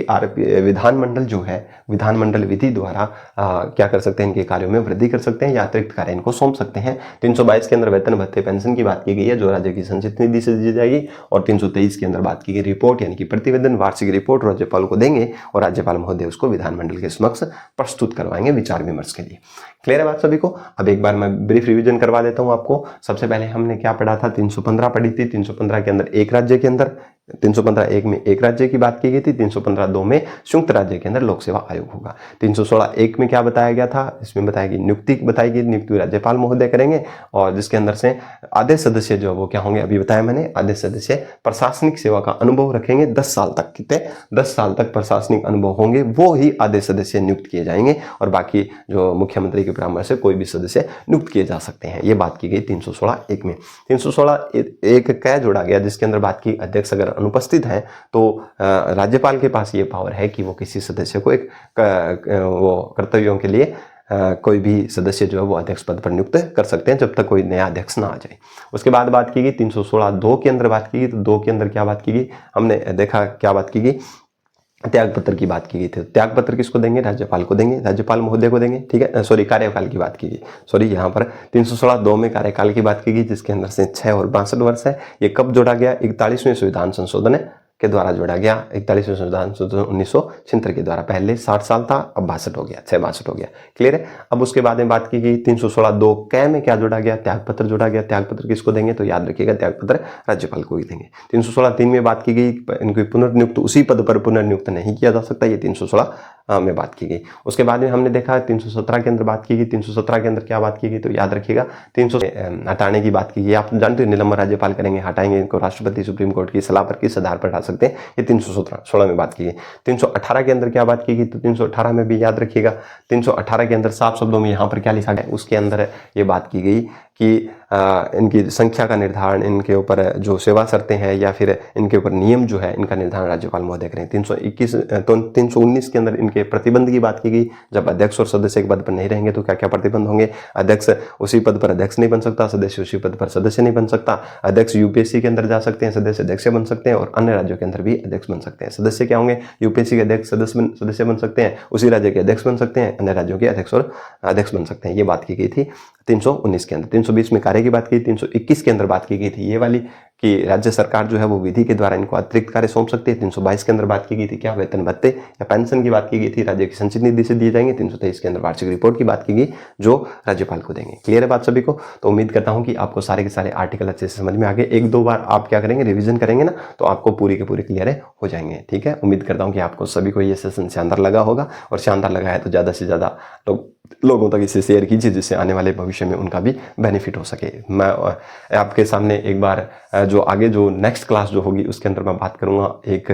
विधानमंडल जो है, विधानमंडल विधि द्वारा क्या कर सकते हैं, इनके कार्यों में वृद्धि कर सकते हैं या अतिरिक्त कार्य इनको सौंप सकते हैं। 322 के अंदर वेतन भत्ते पेंशन की बात की गई है, जो राज्य की संचित निधि से दी जाएगी। और 323 के अंदर बात की गई रिपोर्ट, यानी कि प्रतिवेदन, वार्षिक रिपोर्ट राज्यपाल को देंगे, और राज्यपाल महोदय उसको विधानमंडल के समक्ष प्रस्तुत करवाएंगे विचार विमर्श के लिए। क्लियर है बात सभी को। अब एक बार मैं ब्रीफ रिवीजन करवा देता हूं आपको। सबसे पहले हमने क्या पढ़ा था, 315 पढ़ी थी। 315 के अंदर एक राज्य के अंदर, 315(1) में एक राज्य की बात की गई थी। 315(2) में संयुक्त राज्य के अंदर लोक सेवा आयोग होगा। 316(1) में क्या बताया गया था, इसमें बताया कि नियुक्ति बताई गई, नियुक्ति राज्यपाल महोदय करेंगे, और जिसके अंदर से आधे सदस्य जो वो क्या होंगे, अभी बताया मैंने, आधे सदस्य प्रशासनिक सेवा का अनुभव रखेंगे 10 साल तक। कितने 10 साल तक प्रशासनिक अनुभव होंगे, वो ही आधे सदस्य नियुक्त किए जाएंगे, और बाकी जो मुख्यमंत्री के परामर्श से कोई भी सदस्य नियुक्त किए जा सकते हैं। ये बात की गई 316(1) में। 316(1) क्या जोड़ा गया, जिसके अंदर बात की अध्यक्ष अगर अनुपस्थित है तो राज्यपाल के पास ये पावर है कि वो किसी सदस्य को एक वो कर्तव्यों के लिए कोई भी सदस्य जो है वो अध्यक्ष पद पर नियुक्त कर सकते हैं, जब तक कोई नया अध्यक्ष ना आ जाए। उसके बाद बात की गई 316(2) के अंदर बात की गई, तो 2 के अंदर क्या बात की गई, हमने देखा क्या बात की गई, त्याग पत्र की बात की गई थी। त्याग पत्र किसको देंगे, राज्यपाल को देंगे, राज्यपाल महोदय को देंगे, ठीक है। सॉरी, कार्यकाल की बात की गई, सॉरी, यहाँ पर 316(2) में कार्यकाल की बात की गई, जिसके अंदर से 6 और 62 वर्ष है। ये कब जोड़ा गया, 41वें संविधान संशोधन के द्वारा जोड़ा गया। 41वें संविधान संशोधन 1976 के द्वारा। पहले 60 साल था, अब 62 हो गया, 62 हो गया। क्लियर है। अब उसके बाद में बात की गई 316(2) कै में क्या जोड़ा गया? त्यागपत्र जोड़ा गया। त्यागपत्र किसको देंगे? तो याद रखिएगा त्यागपत्र राज्यपाल को ही देंगे। 316(3) में बात की गई इनको पुनर्नियुक्त उसी पद पर पुनर्नियुक्त नहीं किया जा सकता, ये 316 में बात की गई। उसके बाद में हमने देखा 317 के अंदर बात की गई। 317 के अंदर क्या बात की गई? तो याद रखिएगा 300 हटाने की बात की गई। आप जानते हो निलंबन राज्यपाल करेंगे, हटाएंगे इनको, राष्ट्रपति सुप्रीम कोर्ट की सलाह पर किस आधार पर हटा सकते हैं, ये 316 में बात की गई। 318 के अंदर क्या बात की गई? तो 318 में भी याद रखिएगा 318 के अंदर साफ शब्दों में यहाँ पर क्या लिखा गया, उसके अंदर ये बात की गई कि इनकी संख्या का निर्धारण, इनके ऊपर जो सेवा शर्तें हैं या फिर इनके ऊपर नियम जो है, इनका निर्धारण राज्यपाल महोदय करें। 319 के अंदर इनके प्रतिबंध की बात की गई। जब अध्यक्ष और सदस्य एक पद पर नहीं रहेंगे तो क्या क्या प्रतिबंध होंगे? अध्यक्ष उसी पद पर अध्यक्ष नहीं बन सकता, सदस्य उसी पद पर सदस्य नहीं बन सकता। अध्यक्ष यूपीएससी के अंदर जा सकते हैं, सदस्य अध्यक्ष बन सकते हैं, और अन्य राज्यों के अंदर भी अध्यक्ष बन सकते हैं। सदस्य क्या होंगे? यूपीएससी के अध्यक्ष सदस्य बन सकते हैं, उसी राज्य के अध्यक्ष बन सकते हैं, अन्य राज्यों के अध्यक्ष और अध्यक्ष बन सकते हैं। ये बात की गई थी 319 के अंदर। 320 में कार्य की बात की। 321 के अंदर बात की गई थी ये वाली कि राज्य सरकार जो है वो विधि के द्वारा इनको अतिरिक्त कार्य सौंप सकती है। 322 के अंदर बात की गई थी क्या? वेतन भत्ते या पेंशन की बात की गई थी, राज्य की संचित निधि से दिए जाएंगे। 323 के अंदर वार्षिक रिपोर्ट की बात की गई जो राज्यपाल को देंगे। क्लियर है बात सभी को? तो उम्मीद करता हूं कि आपको सारे के सारे आर्टिकल अच्छे से समझ में आ गए। एक दो बार आप क्या करेंगे, रिविजन करेंगे ना, तो आपको पूरी के पूरे क्लियर हो जाएंगे। ठीक है, उम्मीद करता हूँ कि आपको सभी को ये सेशन शानदार लगा होगा, और शानदार लगा है तो ज़्यादा से ज़्यादा लोगों तक इसे शेयर कीजिए, जिससे आने वाले भविष्य में उनका भी बेनिफिट हो सके। मैं आपके सामने एक बार जो आगे जो नेक्स्ट क्लास जो होगी उसके अंदर मैं बात करूंगा एक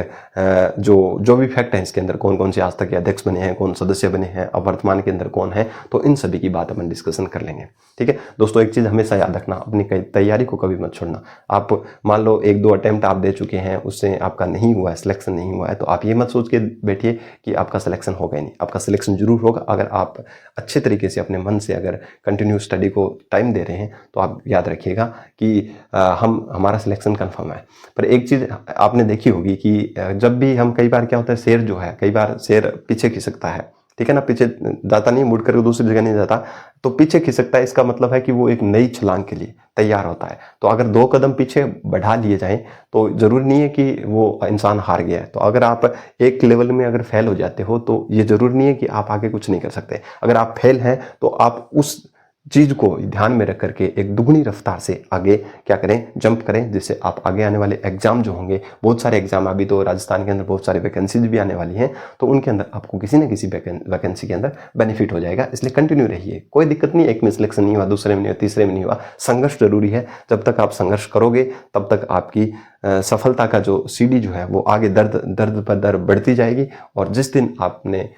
जो भी फैक्ट है इसके अंदर, कौन कौन से आज तक के अध्यक्ष बने हैं, कौन सदस्य बने हैं, अब वर्तमान के अंदर कौन है, तो इन सभी की बात अपन डिस्कशन कर लेंगे। ठीक है दोस्तों, एक चीज़ हमेशा याद रखना, अपनी तैयारी को कभी मत छोड़ना। आप मान लो 1-2 अटेम्प्ट आप दे चुके हैं, उससे आपका नहीं हुआ है, सिलेक्शन नहीं हुआ है, तो आप ये मत सोच के बैठिए कि आपका सिलेक्शन होगा ही नहीं। आपका सिलेक्शन जरूर होगा अगर आप अच्छे तरीके से अपने मन से अगर कंटिन्यू स्टडी को टाइम दे रहे हैं। तो आप याद रखिएगा कि हमारा सिलेक्शन कंफर्म है। पर एक चीज़ आपने देखी होगी कि जब भी हम, कई बार क्या होता है, शेर जो है, कई बार शेर पीछे खिसकता है, ठीक है ना, पीछे जाता नहीं, मुड़ कर दूसरी जगह नहीं जाता, तो पीछे खिसकता है। इसका मतलब है कि वो एक नई छलांग के लिए तैयार होता है। तो अगर 2 कदम पीछे बढ़ा लिए जाएं तो जरूरी नहीं है कि वो इंसान हार गया है। तो अगर आप एक लेवल में अगर फेल हो जाते हो तो ये जरूरी नहीं है कि आप आगे कुछ नहीं कर सकते। अगर आप फेल हैं तो आप उस चीज को ध्यान में रख करके एक दुगनी रफ्तार से आगे क्या करें, जंप करें, जिससे आप आगे आने वाले एग्जाम जो होंगे, बहुत सारे एग्जाम, अभी तो राजस्थान के अंदर बहुत सारी वैकेंसीज भी आने वाली हैं, तो उनके अंदर आपको किसी न किसी वैकेंसी के अंदर बेनिफिट हो जाएगा। इसलिए कंटिन्यू रहिए, कोई दिक्कत नहीं। एक में सिलेक्शन नहीं हुआ, दूसरे में नहीं हुआ, तीसरे में नहीं हुआ, संघर्ष जरूरी है। जब तक आप संघर्ष करोगे तब तक आपकी सफलता का जो सीढ़ी जो है वो आगे दर्द पर दर्द बढ़ती जाएगी। और जिस दिन आपने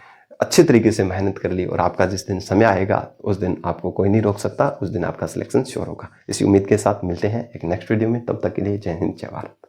अच्छे तरीके से मेहनत कर ली और आपका जिस दिन समय आएगा उस दिन आपको कोई नहीं रोक सकता, उस दिन आपका सिलेक्शन श्योर होगा। इसी उम्मीद के साथ मिलते हैं एक नेक्स्ट वीडियो में। तब तक के लिए जय हिंद, जय भारत।